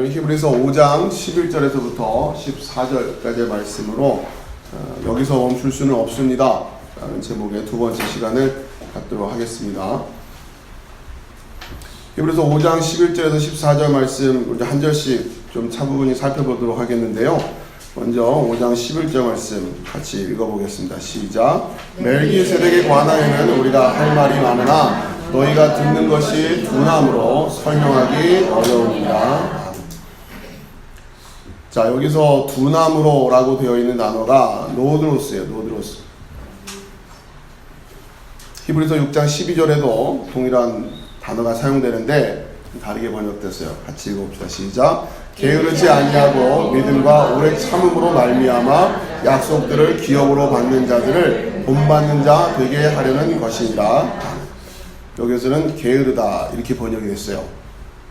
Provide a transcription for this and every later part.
오늘 히브리서 5장 11절에서부터 14절까지의 말씀으로 여기서 멈출 수는 없습니다 라는 제목의 두 번째 시간을 갖도록 하겠습니다. 히브리서 5장 11절에서 14절 말씀 우리 한 절씩 좀 차분히 살펴보도록 하겠는데요. 먼저 5장 11절 말씀 같이 읽어보겠습니다. 시작. 멜기세덱에 관하여는 우리가 할 말이 많으나 너희가 듣는 것이 둔함으로 설명하기 어려우니라. 자, 여기서 둔함으로 라고 되어 있는 단어가 노드로스예요. 노드로스. 히브리서 6장 12절에도 동일한 단어가 사용되는데 다르게 번역됐어요. 같이 읽어봅시다. 시작. 게으르지 아니하고 믿음과 오래 참음으로 말미암아 약속들을 기업으로 받는 자들을 본받는 자 되게 하려는 것이니라. 여기서는 게으르다 이렇게 번역이 됐어요.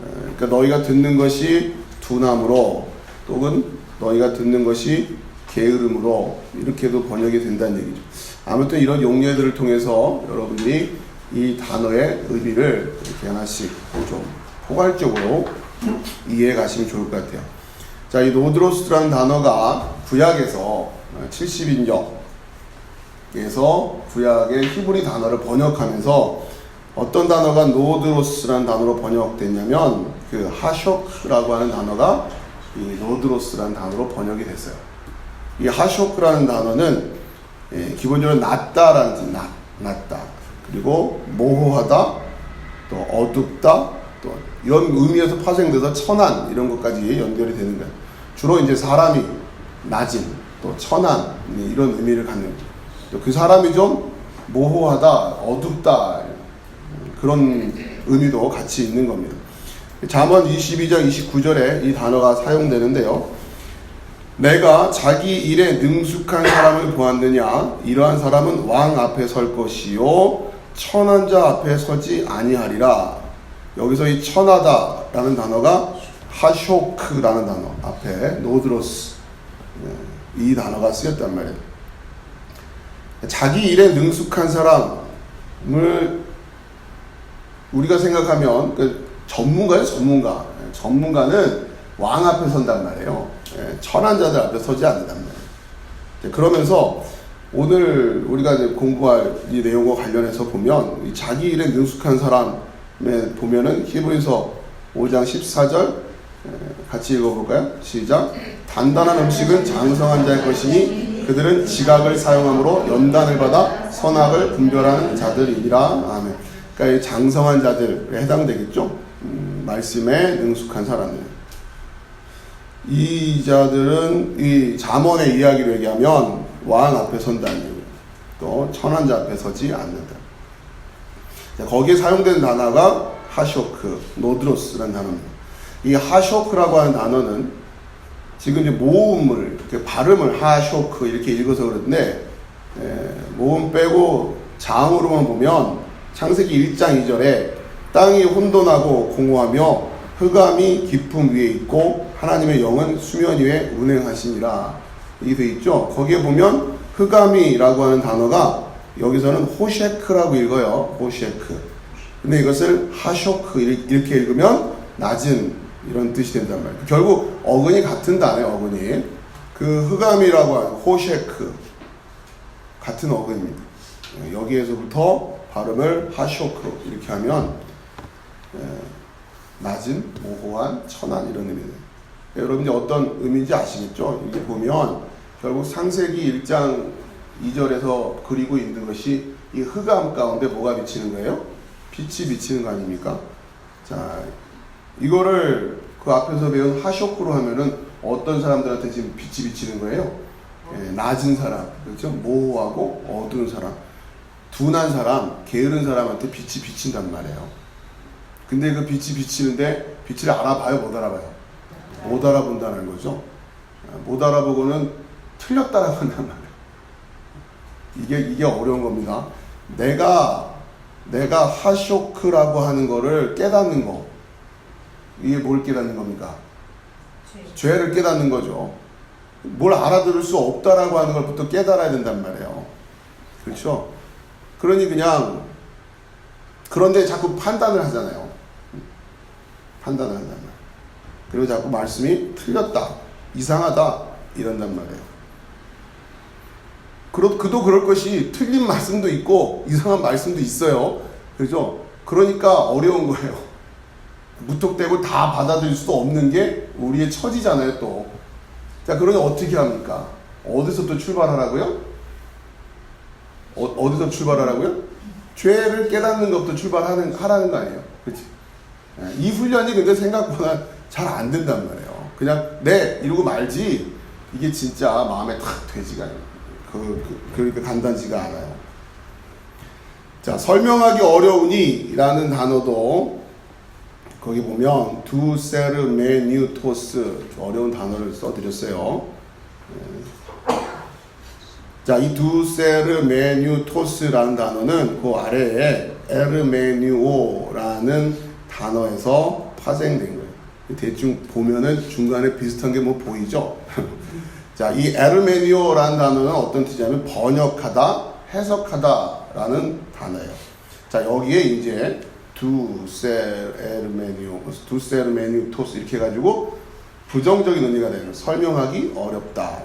그러니까 너희가 듣는 것이 둔함으로 또는 너희가 듣는 것이 게으름으로 이렇게도 번역이 된다는 얘기죠. 아무튼 이런 용례들을 통해서 여러분들이 이 단어의 의미를 이렇게 하나씩 좀 포괄적으로 이해해 가시면 좋을 것 같아요. 자, 이 노드로스라는 단어가 구약에서 70인역에서 구약의 히브리 단어를 번역하면서 어떤 단어가 노드로스라는 단어로 번역됐냐면 그 하쇼크라고 하는 단어가 이 노드로스라는 단어로 번역이 됐어요. 이 하쇼크라는 단어는 기본적으로 낮다라는 뜻, 낮다. 그리고 모호하다, 또 어둡다, 또 이런 의미에서 파생돼서 천한 이런 것까지 연결이 되는 거예요. 주로 이제 사람이 낮은, 또 천한 이런 의미를 갖는 거죠. 또 그 사람이 좀 모호하다, 어둡다 그런 의미도 같이 있는 겁니다. 잠언 22장 29절에 이 단어가 사용되는데요. 내가 자기 일에 능숙한 사람을 보았느냐? 이러한 사람은 왕 앞에 설 것이요 천한 자 앞에 서지 아니하리라. 여기서 이 천하다라는 단어가 하쇼크라는 단어 앞에 노드로스 이 단어가 쓰였단 말이에요. 자기 일에 능숙한 사람을 우리가 생각하면 그 전문가예요. 전문가는 왕 앞에 선단 말이에요. 천한 자들 앞에 서지 않는단 말이에요. 그러면서 오늘 우리가 이제 공부할 이 내용과 관련해서 보면 이 자기 일에 능숙한 사람에 보면은 히브리서 5장 14절 같이 읽어볼까요? 시작. 단단한 음식은 장성한 자의 것이니 그들은 지각을 사용함으로 연단을 받아 선악을 분별하는 자들이니라. 아멘. 그러니까 이 장성한 자들에 해당되겠죠. 말씀에 능숙한 사람들. 이 자들은 이 잠언의 이야기를 얘기하면 왕 앞에 선다는 얘기예요. 또 천한 자 앞에 서지 않는다. 거기에 사용된 단어가 하쇼크, 노드로스라는 단어입니다. 이 하쇼크라고 하는 단어는 지금 이제 모음을 이렇게 발음을 하쇼크 이렇게 읽어서 그러는데 모음 빼고 자음으로만 보면 창세기 1장 2절에 땅이 혼돈하고 공허하며 흑암이 깊음 위에 있고 하나님의 영은 수면 위에 운행하시니라. 이게 돼 있죠. 거기에 보면 흑암이라고 하는 단어가 여기서는 호셰크라고 읽어요. 호셰크. 근데 이것을 하쇼크 이렇게 읽으면 낮은 이런 뜻이 된단 말이에요. 결국 어근이 같은 단어예요. 어근이. 그 흑암이라고 하는 호셰크 같은 어근입니다. 여기에서부터 발음을 하쇼크 이렇게 하면 낮은, 모호한, 천한 이런 의미예요. 여러분이 어떤 의미인지 아시겠죠? 이게 보면 결국 창세기 1장 2절에서 그리고 있는 것이 이 흑암 가운데 뭐가 비치는 거예요? 빛이 비치는 거 아닙니까? 자, 이거를 그 앞에서 배운 하쇼크로 하면은 어떤 사람들한테 지금 빛이 비치는 거예요? 낮은 사람, 그렇죠? 모호하고 어두운 사람, 둔한 사람, 게으른 사람한테 빛이 비친단 말이에요. 근데 그 빛이 비치는데 빛을 알아봐요? 못 알아봐요? 못 알아본다는 거죠. 못 알아보고는 틀렸다라고 한단 말이에요. 이게 어려운 겁니다. 내가 하쇼크라고 하는 거를 깨닫는 거. 이게 뭘 깨닫는 겁니까? 죄를 깨닫는 거죠. 뭘 알아들을 수 없다라고 하는 것부터 깨달아야 된단 말이에요. 그렇죠? 그러니 그냥 그런데 자꾸 판단을 하잖아요. 판단을 한단 말이에요. 그리고 자꾸 말씀이 틀렸다, 이상하다 이런단 말이에요. 그도 그럴 것이 틀린 말씀도 있고 이상한 말씀도 있어요. 그죠? 그러니까 어려운 거예요. 무턱대고 다 받아들일 수도 없는 게 우리의 처지잖아요, 또. 자, 그러니 어떻게 합니까? 어디서 또 출발하라고요? 어디서 출발하라고요? 죄를 깨닫는 것부터 하라는 거 아니에요? 그렇지? 이 훈련이 근데 생각보다 잘 안 된단 말이에요. 그냥 네 이러고 말지 이게 진짜 마음에 탁 되지가 않아요. 그렇게 간단지가 않아요. 자, 설명하기 어려우니 라는 단어도 거기 보면 두세르메뉴토스, 어려운 단어를 써드렸어요. 자, 이 두세르메뉴토스라는 단어는 그 아래에 에르메뉴오라는 단어에서 파생된 거예요. 대충 보면은 중간에 비슷한 게 뭐 보이죠? 자, 이 에르메뉴오라는 단어는 어떤 뜻이냐면 번역하다, 해석하다라는 단어예요. 자, 여기에 이제 두세르메뉴토스 이렇게 해가지고 부정적인 의미가 되는 거예요. 설명하기 어렵다.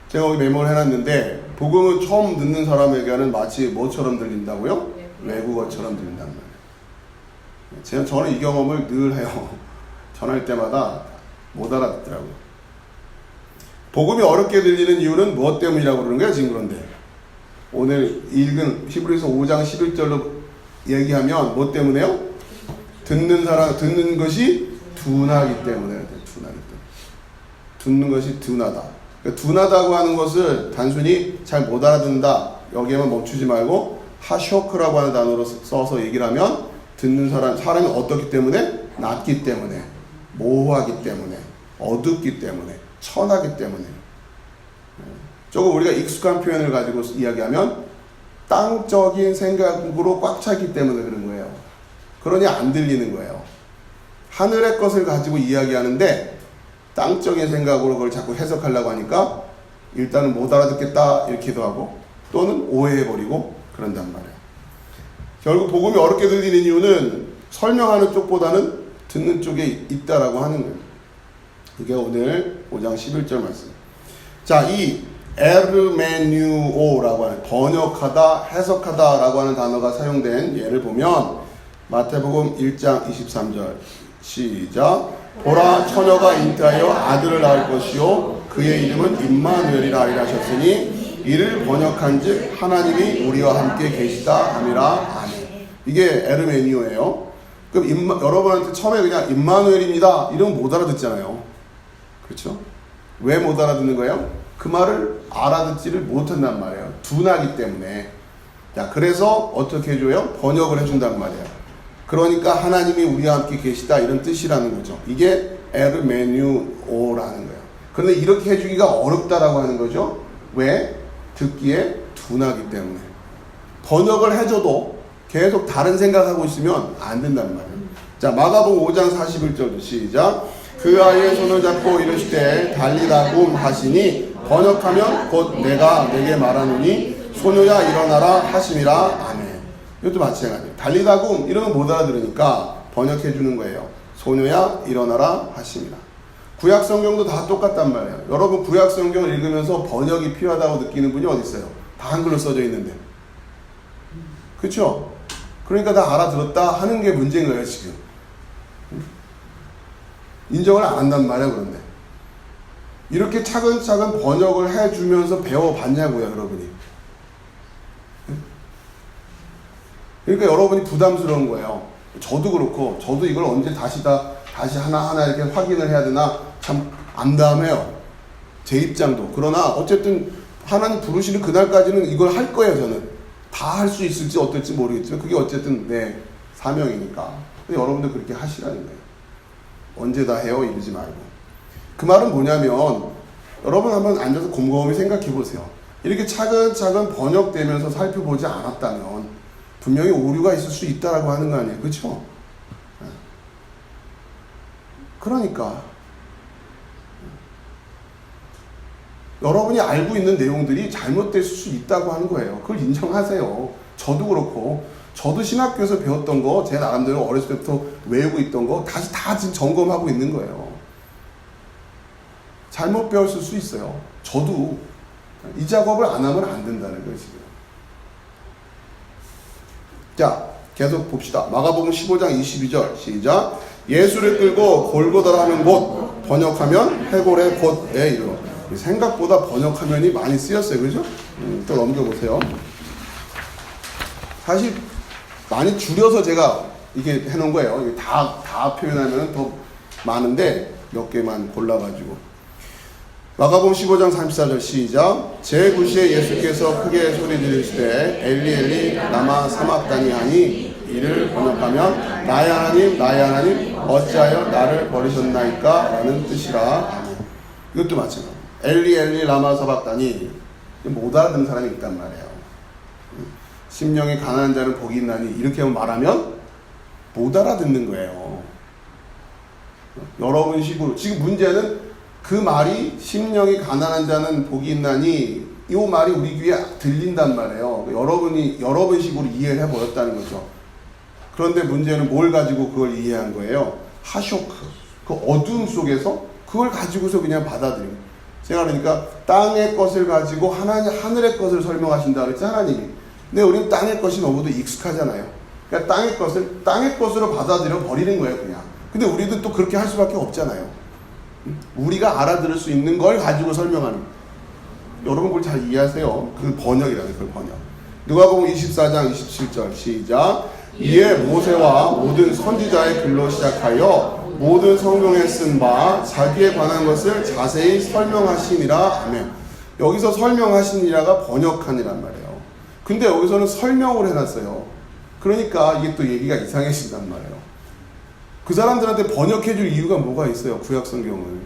제가 여기 메모를 해놨는데 복음을 처음 듣는 사람에게는 마치 뭐처럼 들린다고요? 외국어처럼 들린단 말이에요. 저는 이 경험을 늘 해요. 전할 때마다 못 알아듣더라고요. 복음이 어렵게 들리는 이유는 무엇 때문이라고 그러는 거야 지금? 그런데 오늘 읽은 히브리서 5장 11절로 얘기하면 뭐 때문에요? 듣는 것이 둔하기 때문에. 듣는 것이 둔하다. 그러니까 둔하다고 하는 것을 단순히 잘 못 알아듣는다 여기에만 멈추지 말고 하쇼크라고 하는 단어로 써서 얘기를 하면 듣는 사람이 어떻기 때문에? 낮기 때문에, 모호하기 때문에, 어둡기 때문에, 천하기 때문에. 조금 우리가 익숙한 표현을 가지고 이야기하면 땅적인 생각으로 꽉 차기 때문에 그런 거예요. 그러니 안 들리는 거예요. 하늘의 것을 가지고 이야기하는데 땅적인 생각으로 그걸 자꾸 해석하려고 하니까 일단은 못 알아듣겠다 이렇게도 하고 또는 오해해버리고 그런단 말이에요. 결국 복음이 어렵게 들리는 이유는 설명하는 쪽보다는 듣는 쪽에 있다라고 하는 거예요. 이게 오늘 5장 11절 말씀. 자, 이 에르메뉴오라고 하는 번역하다, 해석하다라고 하는 단어가 사용된 예를 보면 마태복음 1장 23절 시작. 보라, 처녀가 잉태하여 아들을 낳을 것이요 그의 이름은 임마누엘이라 하리라 하셨으니 이를 번역한즉 하나님이 우리와 함께 계시다 함이라. 아멘. 이게 에르메뉴오예요. 그럼 여러분한테 처음에 그냥 임마누엘입니다 이러면 못 알아듣잖아요. 그렇죠? 왜 못 알아듣는 거예요? 그 말을 알아듣지를 못한단 말이에요. 둔하기 때문에. 자, 그래서 어떻게 해줘요? 번역을 해준단 말이에요. 그러니까 하나님이 우리와 함께 계시다 이런 뜻이라는 거죠. 이게 에르메뉴오라는 거예요. 그런데 이렇게 해주기가 어렵다라고 하는 거죠. 왜? 듣기에 둔하기 때문에. 번역을 해줘도 계속 다른 생각하고 있으면 안 된단 말이에요. 자, 마가복음 5장 41절 시작. 그 아이의 손을 잡고 이르시되 달리다굼 하시니 번역하면 곧 내가 내게 말하노니 소녀야 일어나라 하심이라. 아멘. 이것도 마찬가지예요. 달리다굼 이러면 못 알아들으니까 번역해 주는 거예요. 소녀야 일어나라 하심이라. 구약 성경도 다 똑같단 말이에요. 여러분 구약 성경을 읽으면서 번역이 필요하다고 느끼는 분이 어디 있어요? 다 한글로 써져 있는데. 그렇죠? 그러니까 다 알아들었다 하는 게 문제인 거예요 지금. 인정을 안 한단 말이에요. 그런데 이렇게 차근차근 번역을 해주면서 배워봤냐고요 여러분이. 그러니까 여러분이 부담스러운 거예요. 저도 그렇고 저도 이걸 언제 다시 하나하나 이렇게 확인을 해야 되나 참 암담해요. 제 입장도. 그러나 어쨌든 하나님 부르시는 그날까지는 이걸 할 거예요. 저는 다 할 수 있을지 어떨지 모르겠지만 그게 어쨌든 내 사명이니까. 근데 여러분들 그렇게 하시라는 거예요. 언제 다 해요? 이러지 말고. 그 말은 뭐냐면 여러분 한번 앉아서 곰곰이 생각해 보세요. 이렇게 차근차근 번역되면서 살펴보지 않았다면 분명히 오류가 있을 수 있다라고 하는 거 아니에요. 그렇죠? 그러니까 여러분이 알고 있는 내용들이 잘못될 수 있다고 하는 거예요. 그걸 인정하세요. 저도 그렇고 저도 신학교에서 배웠던 거, 제 나름대로 어렸을 때부터 외우고 있던 거 다시 다 지금 점검하고 있는 거예요. 잘못 배웠을 수 있어요. 저도 이 작업을 안 하면 안 된다는 거예요, 지금. 자, 계속 봅시다. 마가복음 15장 22절 시작. 예수를 끌고 골고다라 하는 곳, 번역하면 해골의 곳에 이르러. 생각보다 번역하면이 많이 쓰였어요, 그죠? 또 넘겨보세요. 사실 많이 줄여서 제가 이게 해놓은 거예요. 이게 다 표현하면 더 많은데 몇 개만 골라가지고. 마가복음 15장 34절 시작. 제9시에 예수께서 크게 소리 지르시되 엘리 엘리 라마 사막다니 하니 이를 번역하면 나의 하나님 나의 하나님 어찌하여 나를 버리셨나이까 라는 뜻이라. 아멘. 이것도 마찬가지예요. 엘리 엘리 라마 사막다니. 못 알아듣는 사람이 있단 말이에요. 심령이 가난한 자는 복이 있나니 이렇게 말하면 못 알아듣는 거예요. 여러분 식으로 지금 문제는 그 말이 심령이 가난한 자는 복이 있나니 이 말이 우리 귀에 들린단 말이에요. 여러분 식으로 이해를 해버렸다는 거죠. 그런데 문제는 뭘 가지고 그걸 이해한 거예요? 하쇼크, 그 어둠 속에서 그걸 가지고서 그냥 받아들인 거예요. 제가 그러니까 땅의 것을 가지고 하늘의 것을 설명하신다 그랬지, 하나님이. 근데 우리는 땅의 것이 너무도 익숙하잖아요. 그러니까 땅의 것으로 받아들여 버리는 거예요, 그냥. 근데 우리도 또 그렇게 할 수밖에 없잖아요. 우리가 알아들을 수 있는 걸 가지고 설명하는. 여러분 그걸 잘 이해하세요. 그 번역이라는 그 번역. 누가복음 24장 27절 시작. 이에 모세와 모든 선지자의 글로 시작하여 모든 성경에 쓴 바 자기에 관한 것을 자세히 설명하시니라. 아멘. 여기서 설명하시니라가 번역하니란 말이에요. 근데 여기서는 설명을 해놨어요. 그러니까 이게 또 얘기가 이상해진단 말이에요. 그 사람들한테 번역해줄 이유가 뭐가 있어요? 구약 성경을.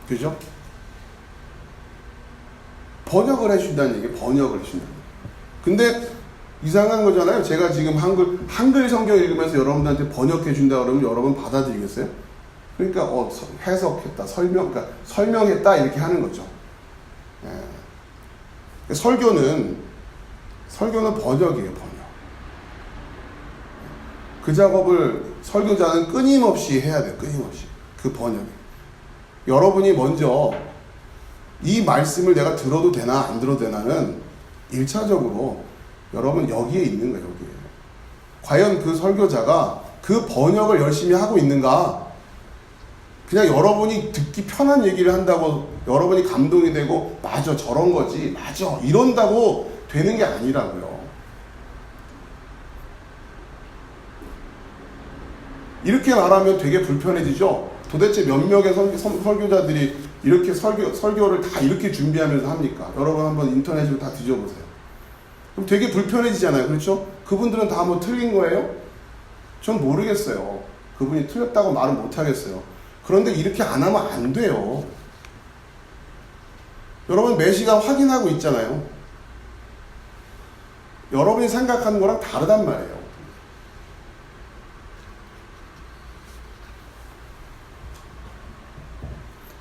그죠? 번역을 해준다는 얘기예요. 번역을 해준다는 얘기예요. 근데 이상한 거잖아요. 제가 지금 한글 성경 읽으면서 여러분들한테 번역해준다 그러면 여러분 받아들이겠어요? 그러니까 해석했다, 그러니까 설명했다 이렇게 하는 거죠. 예. 설교는 번역이에요. 번역. 그 작업을 설교자는 끊임없이 해야 돼요. 끊임없이. 그 번역. 여러분이 먼저 이 말씀을 내가 들어도 되나 안 들어도 되나는 1차적으로 여러분 여기에 있는 거예요. 여기에. 과연 그 설교자가 그 번역을 열심히 하고 있는가? 그냥 여러분이 듣기 편한 얘기를 한다고 여러분이 감동이 되고 맞아 저런 거지 맞아 이런다고 되는 게 아니라고요. 이렇게 말하면 되게 불편해지죠. 도대체 몇 명의 설교자들이 이렇게 설교를 다 이렇게 준비하면서 합니까? 여러분 한번 인터넷으로 다 뒤져보세요. 그럼 되게 불편해지잖아요. 그렇죠? 그분들은 다 뭐 틀린 거예요? 전 모르겠어요. 그분이 틀렸다고 말은 못하겠어요. 그런데 이렇게 안 하면 안 돼요. 여러분 매 시간 확인하고 있잖아요. 여러분이 생각하는 거랑 다르단 말이에요.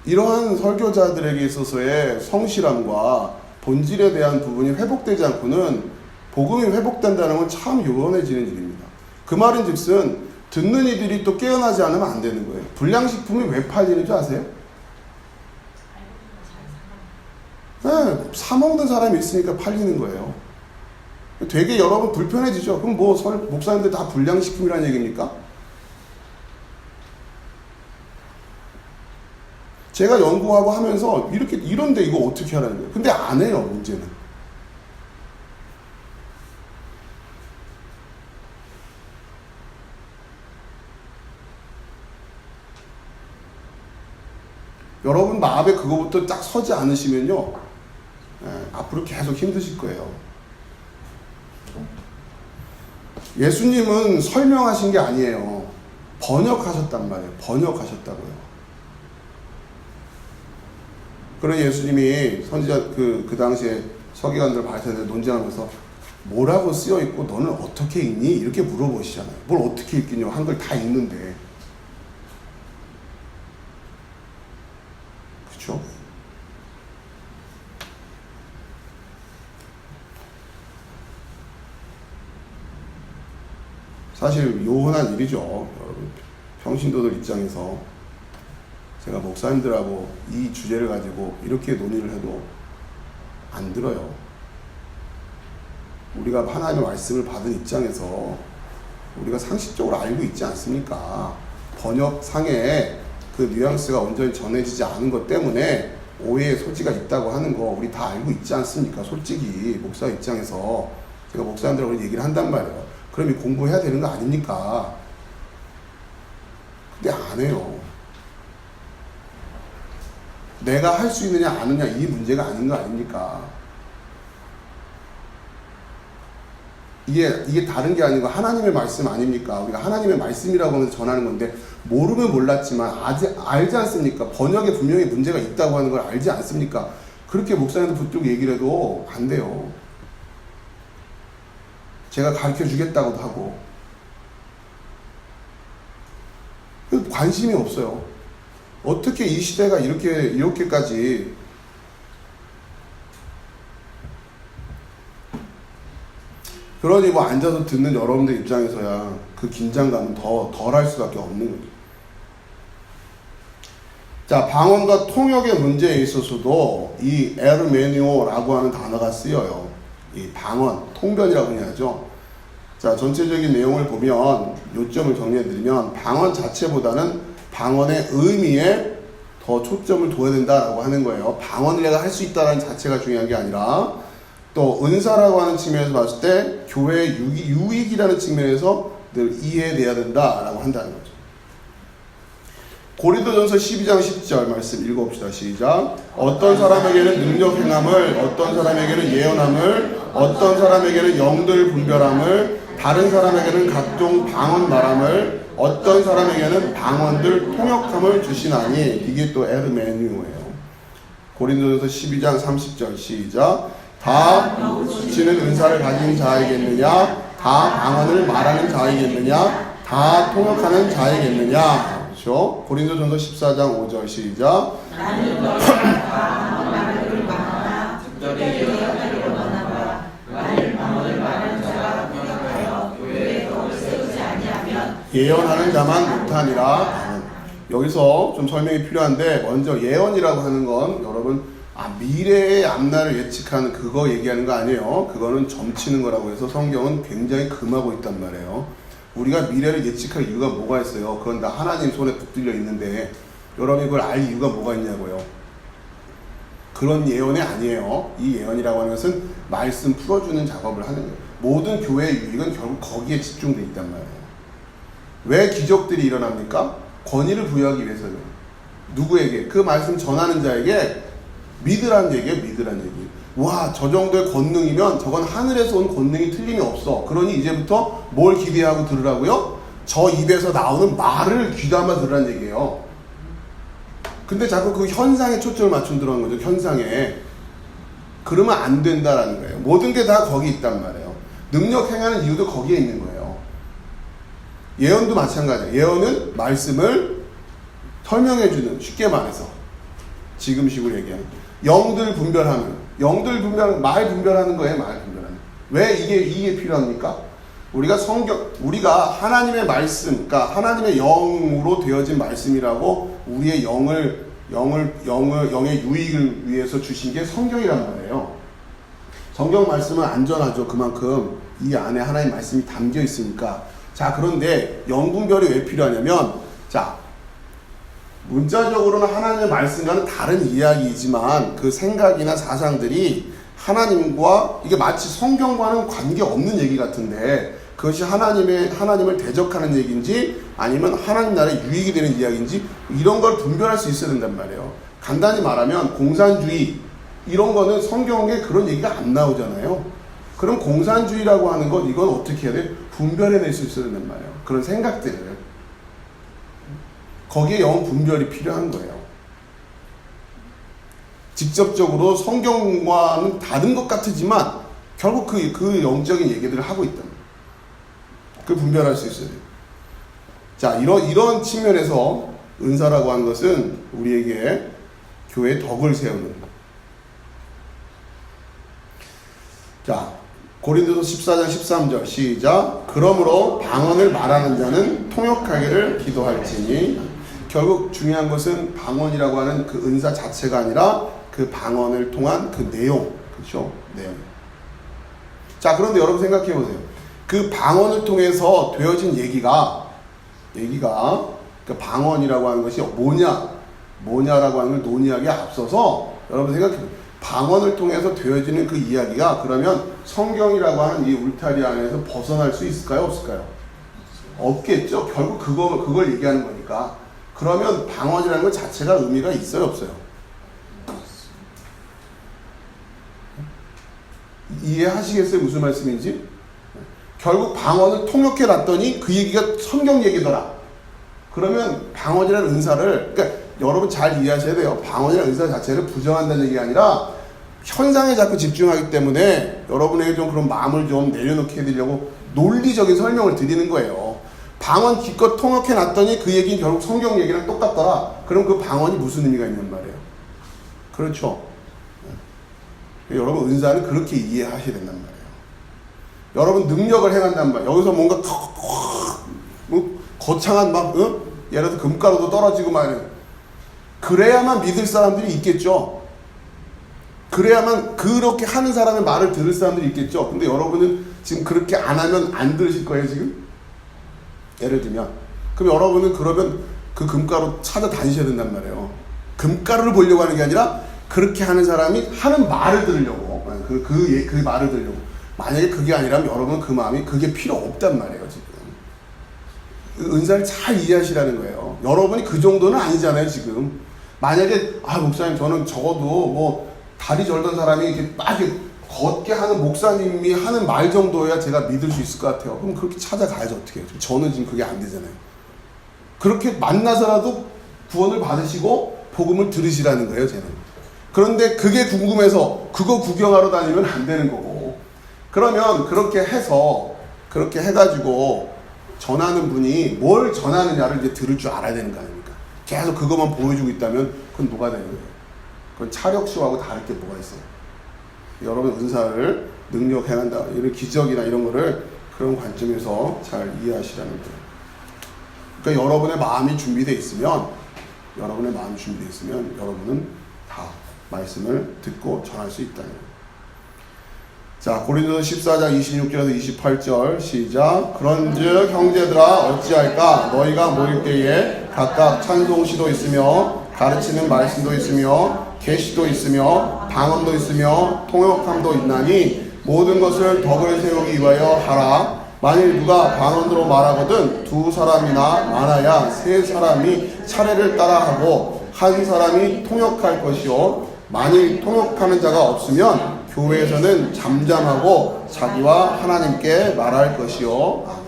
이러한 설교자들에게 있어서의 성실함과 본질에 대한 부분이 회복되지 않고는 복음이 회복된다는 건 참 요원해지는 일입니다. 그 말인 즉슨 듣는 이들이 또 깨어나지 않으면 안 되는 거예요. 불량식품이 왜 팔리는 줄 아세요? 네, 사먹는 사람이 있으니까 팔리는 거예요. 되게 여러분 불편해지죠? 그럼 뭐 목사님들 다 불량식품이라는 얘기입니까? 제가 연구하고 하면서 이런데 이거 어떻게 하라는 거예요? 근데 안 해요, 문제는. 여러분 마음에 그거부터 딱 서지 않으시면요, 앞으로 계속 힘드실 거예요. 예수님은 설명하신 게 아니에요. 번역하셨단 말이에요. 번역하셨다고요. 그런 예수님이 선지자 그 당시에 서기관들 바리새인들 논쟁하면서 뭐라고 쓰여 있고 너는 어떻게 읽니? 이렇게 물어보시잖아요. 뭘 어떻게 읽겠냐? 한글 다 읽는데. 그렇죠? 사실 요원한 일이죠. 여러분, 평신도들 입장에서 제가 목사님들하고 이 주제를 가지고 이렇게 논의를 해도 안 들어요. 우리가 하나님의 말씀을 받은 입장에서 우리가 상식적으로 알고 있지 않습니까? 번역상에 그 뉘앙스가 온전히 전해지지 않은 것 때문에 오해의 소지가 있다고 하는 거 우리 다 알고 있지 않습니까? 솔직히 목사 입장에서 제가 목사님들하고 얘기를 한단 말이에요. 그럼 이 공부해야 되는 거 아닙니까? 근데 안 해요. 내가 할 수 있느냐 안 하느냐 이 문제가 아닌 거 아닙니까? 이게 다른 게 아니고 하나님의 말씀 아닙니까? 우리가 하나님의 말씀이라고 하면서 전하는 건데 모르면 몰랐지만 알지 않습니까? 번역에 분명히 문제가 있다고 하는 걸 알지 않습니까? 그렇게 목사님도 부쩍 얘기를 해도 안 돼요. 제가 가르쳐 주겠다고도 하고 관심이 없어요. 어떻게 이 시대가 이렇게까지 그러니 뭐 앉아서 듣는 여러분들 입장에서야 그 긴장감은 더 덜할 수밖에 없는 거죠. 자, 방언과 통역의 문제에 있어서도 이 에르메니오라고 하는 단어가 쓰여요. 이 방언, 통변이라고 해야죠. 자, 전체적인 내용을 보면 요점을 정리해드리면 방언 자체보다는 방언의 의미에 더 초점을 둬야 된다라고 하는 거예요. 방언을 내가 할 수 있다는 자체가 중요한 게 아니라 또 은사라고 하는 측면에서 봤을 때 교회의 유익이라는 측면에서 늘 이해돼야 된다라고 한다는 거죠. 고린도전서 12장 10절 말씀 읽어봅시다. 시작. 어떤 사람에게는 능력 행함을, 어떤 사람에게는 예언함을, 어떤 사람에게는 영들 분별함을, 다른 사람에게는 각종 방언 말함을, 어떤 사람에게는 방언들 통역함을 주시나니. 이게 또 에르메니오예요. 고린도전서 12장 30절 시작. 다 지는 은사를 가진 자이겠느냐? 다 방언을 말하는 자이겠느냐? 다 통역하는 자이겠느냐? 그렇죠? 고린도전서 14장 5절 시작. 나는 너희가 말을 말하나 특별히 예언하기를 원하노라. 만일 방언을 말하는 자가 변하여 교회에 덕을 세우지 아니하면 예언하는 자만 못하니라. 여기서 좀 설명이 필요한데 먼저 예언이라고 하는 건 여러분 미래의 앞날을 예측하는 그거 얘기하는 거 아니에요. 그거는 점치는 거라고 해서 성경은 굉장히 금하고 있단 말이에요. 우리가 미래를 예측할 이유가 뭐가 있어요? 그건 다 하나님 손에 붙들려 있는데 여러분이 그걸 알 이유가 뭐가 있냐고요. 그런 예언이 아니에요. 이 예언이라고 하는 것은 말씀 풀어주는 작업을 하는 거예요. 모든 교회의 유익은 결국 거기에 집중되어 있단 말이에요. 왜 기적들이 일어납니까? 권위를 부여하기 위해서요. 누구에게? 그 말씀 전하는 자에게 믿으라는 얘기예요. 믿으라는 얘기. 와, 저 정도의 권능이면 저건 하늘에서 온 권능이 틀림이 없어. 그러니 이제부터 뭘 기대하고 들으라고요? 저 입에서 나오는 말을 귀담아 들으라는 얘기예요. 근데 자꾸 그 현상에 초점을 맞춘 들어간 거죠. 현상에. 그러면 안 된다라는 거예요. 모든 게 다 거기 있단 말이에요. 능력 행하는 이유도 거기에 있는 거예요. 예언도 마찬가지예요. 예언은 말씀을 설명해주는, 쉽게 말해서 지금식으로 얘기하는 영들 분별하는, 말 분별하는 거예요. 말 분별하는. 왜 이게 필요합니까? 우리가 하나님의 말씀, 그러니까 하나님의 영으로 되어진 말씀이라고 우리의 영의 유익을 위해서 주신 게 성경이란 말이에요. 성경 말씀은 안전하죠. 그만큼 이 안에 하나님의 말씀이 담겨 있으니까. 자, 그런데 영 분별이 왜 필요하냐면, 자, 문자적으로는 하나님의 말씀과는 다른 이야기이지만 그 생각이나 사상들이 하나님과 이게 마치 성경과는 관계없는 얘기 같은데 그것이 하나님을 대적하는 얘기인지 아니면 하나님 나라에 유익이 되는 이야기인지 이런 걸 분별할 수 있어야 된단 말이에요. 간단히 말하면 공산주의 이런 거는 성경에 그런 얘기가 안 나오잖아요. 그럼 공산주의라고 하는 건 이건 어떻게 해야 돼? 분별해낼 수 있어야 된단 말이에요. 그런 생각들을. 거기에 영 분별이 필요한 거예요. 직접적으로 성경과는 다른 것 같지만 결국 그 영적인 얘기들을 하고 있다. 그 분별할 수 있어야 돼요. 자, 이런 측면에서 은사라고 하는 것은 우리에게 교회의 덕을 세우는. 자, 고린도서 14장 13절 시작. 그러므로 방언을 말하는 자는 통역하기를 기도할지니. 결국 중요한 것은 방언이라고 하는 그 은사 자체가 아니라 그 방언을 통한 그 내용, 그렇죠? 내용. 자, 그런데 여러분 생각해 보세요. 그 방언을 통해서 되어진 얘기가 그 방언이라고 하는 것이 뭐냐라고 하는 걸 논의하기에 앞서서 여러분 생각해 보세요. 방언을 통해서 되어지는 그 이야기가 그러면 성경이라고 하는 이 울타리 안에서 벗어날 수 있을까요? 없을까요? 없겠죠. 결국 그걸 얘기하는 거니까. 그러면 방언이라는 것 자체가 의미가 있어요? 없어요? 이해하시겠어요? 무슨 말씀인지? 결국 방언을 통역해 놨더니 그 얘기가 성경 얘기더라. 그러면 방언이라는 은사를, 그러니까 여러분 잘 이해하셔야 돼요. 방언이라는 은사 자체를 부정한다는 얘기가 아니라 현상에 자꾸 집중하기 때문에 여러분에게 좀 그런 마음을 좀 내려놓게 해드리려고 논리적인 설명을 드리는 거예요. 방언 기껏 통역해 놨더니 그 얘기는 결국 성경 얘기랑 똑같더라. 그럼 그 방언이 무슨 의미가 있는 말이에요? 그렇죠. 여러분 은사는 그렇게 이해하셔야 된단 말이에요. 여러분 능력을 행한단 말이에요. 여기서 뭔가 거창한 예를 들어서 금가루도 떨어지고 말이에요. 그래야만 믿을 사람들이 있겠죠. 그래야만 그렇게 하는 사람의 말을 들을 사람들이 있겠죠. 근데 여러분은 지금 그렇게 안 하면 안 들으실 거예요, 지금? 예를 들면. 그럼 여러분은 그러면 그 금가루 찾아다니셔야 된단 말이에요. 금가루를 보려고 하는 게 아니라 그렇게 하는 사람이 하는 말을 들으려고. 그 말을 들으려고. 만약에 그게 아니라면 여러분은 그 마음이 그게 필요 없단 말이에요, 지금. 은사를 잘 이해하시라는 거예요. 여러분이 그 정도는 아니잖아요, 지금. 만약에, 목사님, 저는 적어도 다리 절던 사람이 이렇게 막 이렇게 걷게 하는 목사님이 하는 말 정도야 제가 믿을 수 있을 것 같아요. 그럼 그렇게 찾아가야죠, 어떻게 해요. 저는 지금 그게 안 되잖아요. 그렇게 만나서라도 구원을 받으시고 복음을 들으시라는 거예요, 쟤는. 그런데 그게 궁금해서 그거 구경하러 다니면 안 되는 거고. 그러면 그렇게 해가지고 전하는 분이 뭘 전하느냐를 이제 들을 줄 알아야 되는 거 아닙니까? 계속 그것만 보여주고 있다면 그건 뭐가 되는 거예요? 그건 차력쇼하고 다를 게 뭐가 있어요? 여러분 은사를 능력 행한다, 이런 기적이나 이런 거를 그런 관점에서 잘 이해하시라는 거예요. 그러니까 여러분의 마음이 준비되어 있으면 여러분은 다 말씀을 듣고 전할 수 있다는 거예요. 자, 고린도서 14장 26절에서 28절 시작. 그런즉 형제들아 어찌할까? 너희가 모일 때에 각각 찬송시도 있으며 가르치는 말씀도 있으며 계시도 있으며 방언도 있으며 통역함도 있나니 모든 것을 덕을 세우기 위하여 하라. 만일 누가 방언으로 말하거든 두 사람이나 많아야 세 사람이 차례를 따라하고 한 사람이 통역할 것이요 만일 통역하는 자가 없으면 교회에서는 잠잠하고 자기와 하나님께 말할 것이요.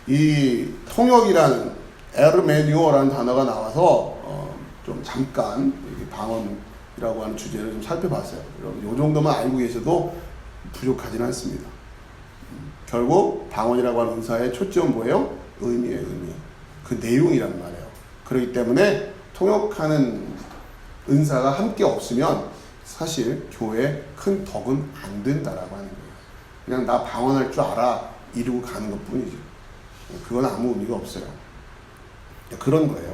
이 통역이라는 에르메니오라는 단어가 나와서 좀 잠깐 방언이라고 하는 주제를 좀 살펴봤어요. 여러분 이 정도만 알고 계셔도 부족하진 않습니다. 결국 방언이라고 하는 은사의 초점은 뭐예요? 의미예요, 의미. 그 내용이란 말이에요. 그렇기 때문에 통역하는 은사가 함께 없으면 사실 교회에 큰 덕은 안 된다라고 하는 거예요. 그냥 나 방언할 줄 알아 이러고 가는 것 뿐이죠. 그건 아무 의미가 없어요. 그런 거예요.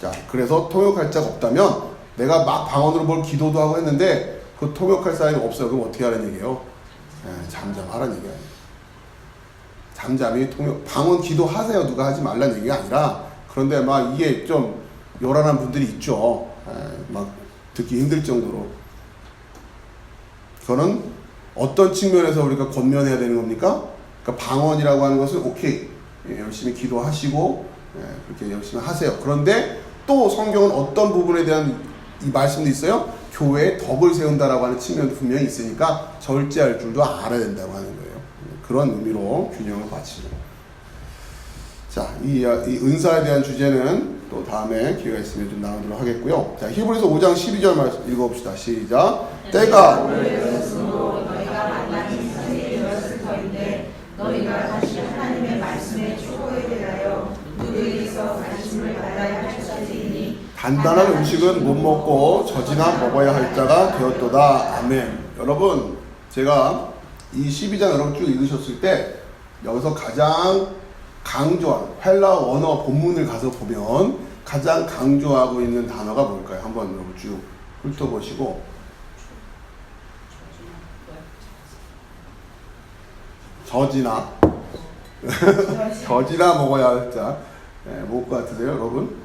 자, 그래서 통역할 자가 없다면 내가 막 방언으로 뭘 기도도 하고 했는데 그 통역할 사람이 없어요. 그럼 어떻게 하라는 얘기예요? 잠잠하라는 얘기예요. 잠잠히 방언 기도하세요. 누가 하지 말라는 얘기가 아니라, 그런데 막 이게 좀 요란한 분들이 있죠. 막 듣기 힘들 정도로. 그거는 어떤 측면에서 우리가 권면해야 되는 겁니까? 그러니까 방언이라고 하는 것은 오케이, 열심히 기도하시고 그렇게 열심히 하세요. 그런데 또 성경은 어떤 부분에 대한 이 말씀도 있어요. 교회에 덕을 세운다라고 하는 측면도 분명히 있으니까 절제할 줄도 알아야 된다고 하는 거예요. 그런 의미로 균형을 맞추죠. 자, 이 은사에 대한 주제는 또 다음에 기회가 있으면 좀 나누도록 하겠고요. 자, 히브리서 5장 12절 말씀 읽어봅시다. 시작. 때가 너희가 만나는 사실이 되었을 터인데 너희가 다시 하나님의 말씀에 추구에 대하여 누구에게서 관심을 받아야 할 것이니 단단한 음식은 못 먹고 젖이나 먹어야 할 자가 되었도다. 아멘. 여러분, 제가 이 12장 여러분 쭉 읽으셨을 때 여기서 가장 강조한 헬라 원어 본문을 가서 보면 가장 강조하고 있는 단어가 뭘까요? 한번 여러분 쭉 훑어보시고. 저지나 저지나 먹어야 할 자. 네, 먹을 것 같으세요 여러분?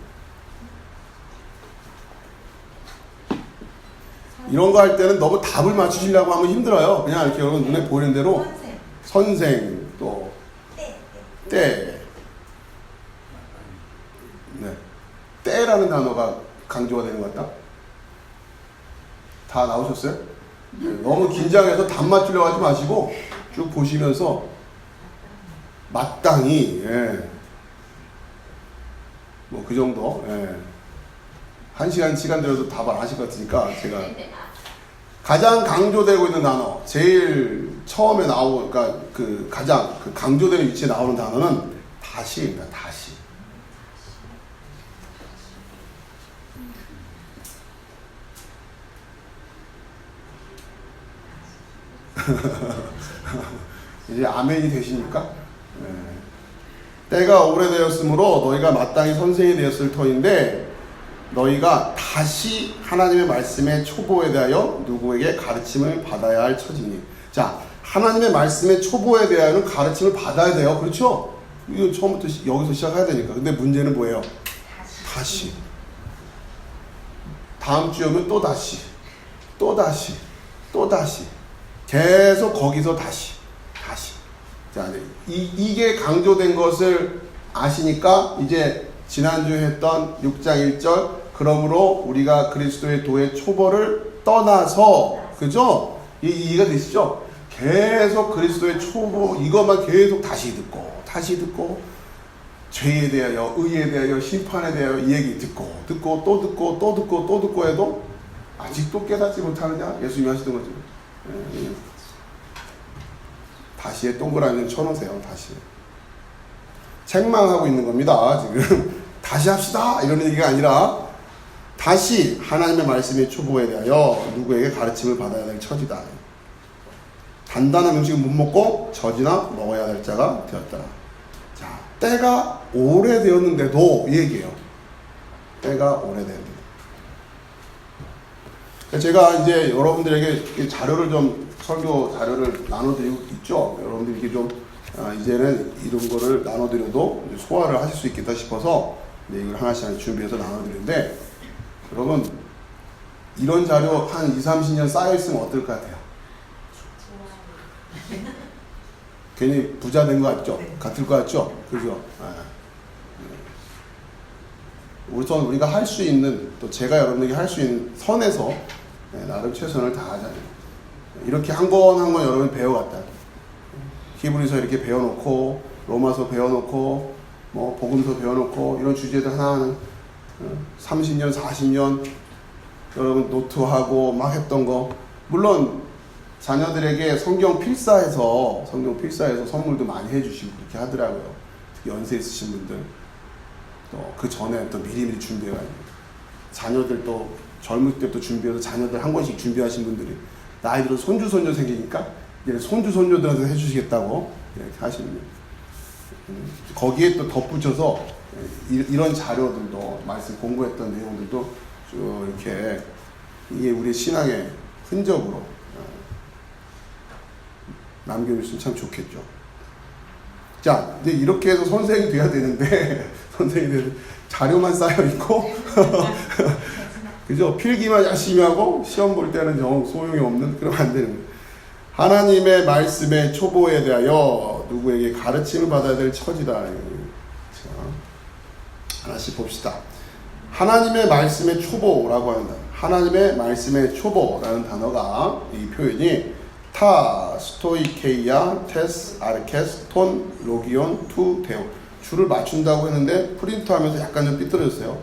이런 거 할 때는 너무 답을 맞추시려고 하면 힘들어요. 그냥 이렇게 여러분 눈에 보이는 대로 선생 또 때. 네. 때라는 단어가 강조가 되는 것 같다. 다 나오셨어요? 네, 너무 긴장해서 답 맞추려고 하지 마시고 쭉 보시면서 마땅히 뭐 그 정도 한 시간 들어도 답 안 하실 것 같으니까 제가 가장 강조되고 있는 단어 제일 처음에 그러니까 그 가장 그 강조되는 위치에 나오는 단어는 다시입니다. 다시. 이제 아멘이 되십니까? 때가 오래되었으므로 너희가 마땅히 선생이 되었을 터인데 너희가 다시 하나님의 말씀의 초보에 대하여 누구에게 가르침을 받아야 할 처지니. 자, 하나님의 말씀의 초보에 대하여는 가르침을 받아야 돼요. 그렇죠? 이거 처음부터 여기서 시작해야 되니까. 근데 문제는 뭐예요? 다시. 다음 주에 오면 또 다시. 계속 거기서 다시. 자, 이게 강조된 것을 아시니까 이제 지난주에 했던 6장 1절 그러므로 우리가 그리스도의 도의 초보를 떠나서 그죠? 이해가 되시죠? 계속 그리스도의 초보 이것만 계속 다시 듣고 죄에 대하여 의에 대하여 심판에 대하여 이 얘기 듣고 또 듣고 해도 아직도 깨닫지 못하느냐? 예수님이 하시던 거죠. 다시에 동그라미를 쳐놓으세요. 다시. 책망하고 있는 겁니다. 지금 다시 합시다 이런 얘기가 아니라 다시 하나님의 말씀의 초보에 대하여 누구에게 가르침을 받아야 될 처지다. 단단한 음식을 못 먹고 젖이나 먹어야 될 자가 되었다. 자, 때가 오래되었는데도 이 얘기예요. 때가 오래되었는데. 제가 이제 여러분들에게 자료를 좀 설교 자료를 나눠드리고 있죠. 여러분들 이게 좀 이제는 이런 거를 나눠드려도 소화를 하실 수 있겠다 싶어서 이걸 하나씩 준비해서 나눠드리는데 여러분 이런 자료 한 20-30년 쌓여있으면 어떨 것 같아요? 괜히 부자 된 거 같죠? 같을 것 같죠? 그죠? 우리가 할 수 있는 또 제가 여러분에게 할 수 있는 선에서 나름 최선을 다하잖아요. 이렇게 한 권 한 권 여러분이 배워갔다. 히브리서 이렇게 배워놓고 로마서 배워놓고 뭐 복음서 배워놓고 이런 주제들 하나하나 30년 40년 여러분 노트하고 막 했던 거 물론 자녀들에게 성경 필사해서 선물도 많이 해주시고 그렇게 하더라고요. 특히 연세 있으신 분들 또 그 전에 또 미리미리 준비해가지고 자녀들 또 젊을 때부터 준비해서 자녀들 한 권씩 준비하신 분들이 나이 들어 손주 생기니까 이제 손주들한테 해주시겠다고 이렇게 하시는 거예요. 거기에 또 덧붙여서 이런 자료들도 말씀 공부했던 내용들도 쭉 이렇게 이게 우리 신앙의 흔적으로 남겨주시면 참 좋겠죠. 자, 이제 이렇게 해서 선생이 돼야 되는데 선생이 되는 자료만 쌓여 있고 그죠? 필기만 열심히 하고 시험 볼 때는 정 소용이 없는 그러면 안 되는 거예요. 하나님의 말씀의 초보에 대하여 누구에게 가르침을 받아야 될 처지다. 자, 하나씩 봅시다. 하나님의 말씀의 초보라고 한다. 하나님의 말씀의 초보라는 단어가 이 표현이 타, 스토이케이아, 테스, 아르케스, 톤, 로기온, 투, 데오 줄을 맞춘다고 했는데 프린트하면서 약간 좀 삐뚤어졌어요.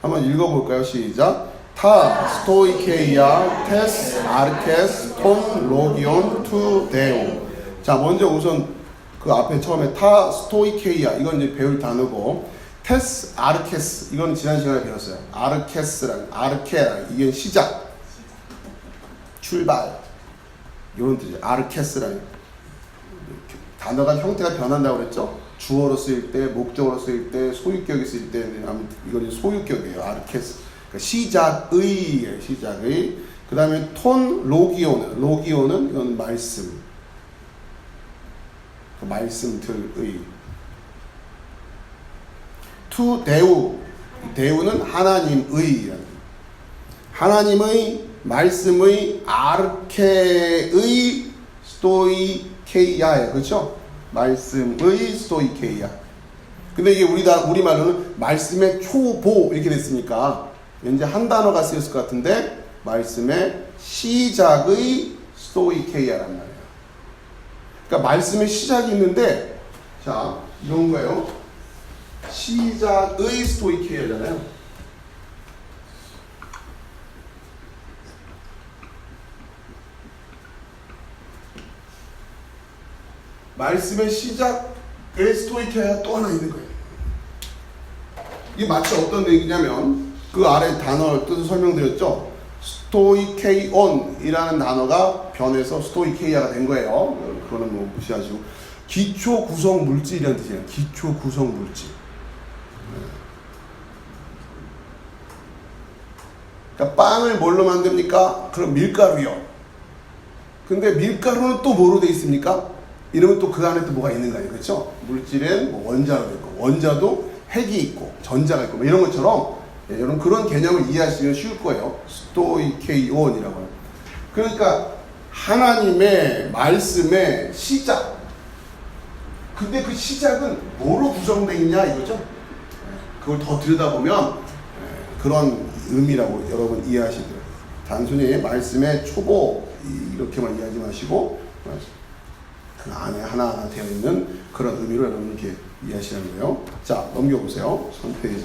한번 읽어볼까요? 시작. 타, 스토이케이아, 테스, 아르케스, 톤, 로기온, 투, 데오. 자, 먼저 우선 그 앞에 처음에 타, 스토이케이아 이건 이제 배울 단어고 테스, 아르케스 이건 지난 시간에 배웠어요. 아르케스랑 아르케랑 이게 시작, 출발 이런 뜻이에요. 아르케스라는 단어가 형태가 변한다고 그랬죠? 주어로 쓰일 때, 목적어로 쓰일 때, 소유격이 쓰일 때, 이건 소유격이에요. 아르케스. 그러니까 시작의예요. 시작의. 그 다음에 톤 로기오는 이건 말씀. 말씀들의. 투 대우는 하나님의 말씀의 아르케의 스토이케이아예요. 그렇죠? 말씀의 스토이케이아. 근데 이게 우리말로는 말씀의 초보 이렇게 됐으니까 왠지 한 단어가 쓰였을 것 같은데 말씀의 시작의 스토이케이아란 말이에요. 그러니까 말씀의 시작이 있는데 자 이런 거예요. 시작의 스토이케이아잖아요. 말씀의 시작의 스토이케이아가 또 하나 있는 거예요. 이게 마치 어떤 얘기냐면 그 아래 단어 뜻을 설명드렸죠. 스토이케이온이라는 단어가 변해서 스토이케이아가 된 거예요. 그거는 뭐 무시하시고 기초 구성 물질이라는 뜻이에요. 기초 구성 물질. 그러니까 빵을 뭘로 만듭니까? 그럼 밀가루요. 근데 밀가루는 또 뭐로 돼 있습니까? 이러면 또 그 안에 또 뭐가 있는 거예요. 그렇죠? 물질엔 뭐 원자로 있고 원자도 핵이 있고 전자가 있고 뭐 이런 것처럼 여러분 그런 개념을 이해하시면 쉬울 거예요. 스토이케이온이라고 하는. 그러니까 하나님의 말씀의 시작. 근데 그 시작은 뭐로 구성되어 있냐 이거죠. 그걸 더 들여다보면 그런 의미라고 여러분 이해하시면 돼요. 단순히 말씀의 초보 이렇게만 이해하지 마시고 그 안에 하나하나 되어 있는 그런 의미로 여러분 이렇게 이해하시는 거예요. 자, 넘겨보세요. 3페이지.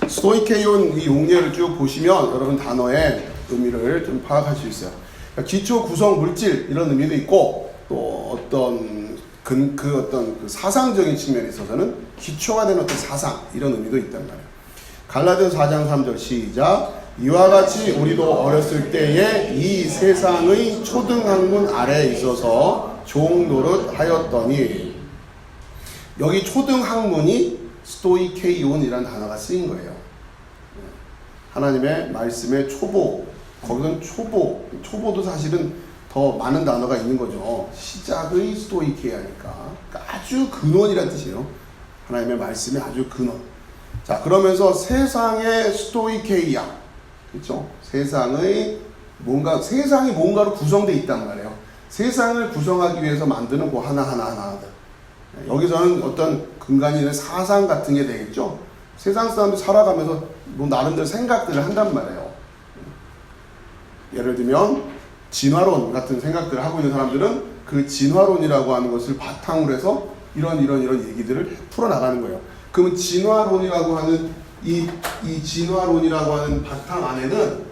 스토이케이온 이 용례를 쭉 보시면 여러분 단어의 의미를 좀 파악할 수 있어요. 그러니까 기초 구성 물질 이런 의미도 있고 또 어떤 그 사상적인 측면에 있어서는 기초가 되는 어떤 사상 이런 의미도 있단 말이에요. 갈라디아서 4장 3절 시작. 이와 같이 우리도 어렸을 때에 이 세상의 초등학문 아래에 있어서 종노릇 하였더니 여기 초등학문이 스토이케이온이라는 단어가 쓰인 거예요. 하나님의 말씀의 초보, 거기서는 초보도 사실은 더 많은 단어가 있는 거죠. 시작의 스토이케이아니까. 그러니까 아주 근원이라는 뜻이에요. 하나님의 말씀의 아주 근원. 자, 그러면서 세상의 스토이케이아. 그렇죠? 세상이 뭔가로 구성되어 있단 말이에요. 세상을 구성하기 위해서 만드는 거 하나하나. 여기서는 어떤 근간이 있는 사상 같은 게 되겠죠? 세상 사람들이 살아가면서 뭐 나름대로 생각들을 한단 말이에요. 예를 들면 진화론 같은 생각들을 하고 있는 사람들은 그 진화론이라고 하는 것을 바탕으로 해서 이런 얘기들을 풀어나가는 거예요. 그러면 진화론이라고 하는 이 진화론이라고 하는 바탕 안에는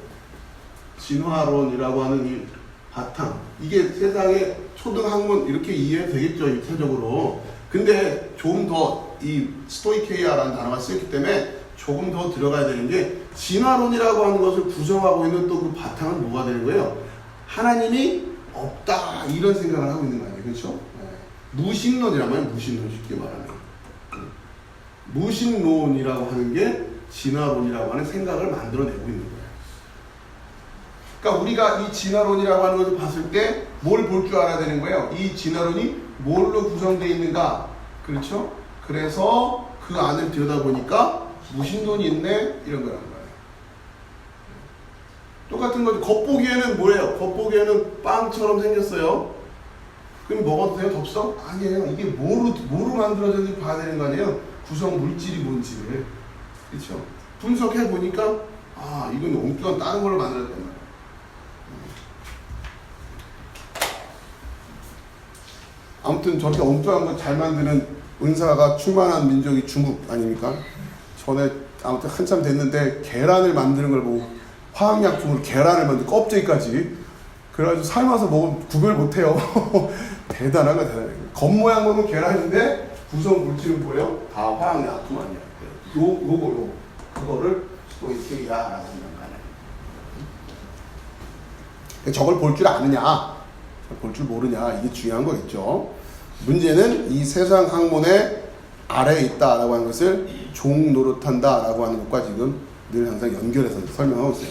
진화론이라고 하는 이 바탕 이게 세상의 초등학문 이렇게 이해되겠죠 입체적으로. 근데 조금 더 이 스토이케이아라는 단어가 쓰였기 때문에 조금 더 들어가야 되는 게 진화론이라고 하는 것을 구성하고 있는 또 그 바탕은 뭐가 되는 거예요? 하나님이 없다 이런 생각을 하고 있는 거 아니에요, 그렇죠? 네. 무신론이란 말이에요. 무신론 쉽게 말하면 무신론이라고 하는 게 진화론이라고 하는 생각을 만들어내고 있는 거예요. 그러니까 우리가 이 진화론이라고 하는 것을 봤을 때 뭘 볼 줄 알아야 되는 거예요? 이 진화론이 뭘로 구성되어 있는가? 그렇죠? 그래서 그 안을 들여다보니까 무신론이 있네? 이런 거란 말이에요. 똑같은 거죠. 겉보기에는 뭐예요? 겉보기에는 빵처럼 생겼어요. 그럼 먹어도 돼요? 덥석? 아니에요. 이게 뭐로 만들어졌는지 봐야 되는 거 아니에요? 구성 물질이 뭔지를. 그렇죠? 분석해 보니까 이건 엉뚱한 다른 걸로 만들었단 말이에요. 아무튼 저렇게 엉뚱한 거 잘 만드는 은사가 충만한 민족이 중국 아닙니까? 전에 아무튼 한참 됐는데 계란을 만드는 걸 보고 화학약품으로 계란을 만든 껍데기까지 그래가지고 삶아서 먹으면 구별 못해요. 대단한 거 대단해. 겉모양 보면 계란인데 구성 물질은 뭐예요? 다 화학약품 아니야. 그거를 스토이케이아라고 하는 거예요. 저걸 볼 줄 아느냐, 볼 줄 모르냐, 이게 중요한 거겠죠. 문제는 이 세상 학문의 아래에 있다라고 하는 것을 종 노릇한다라고 하는 것과 지금 늘 항상 연결해서 설명하고 있어요.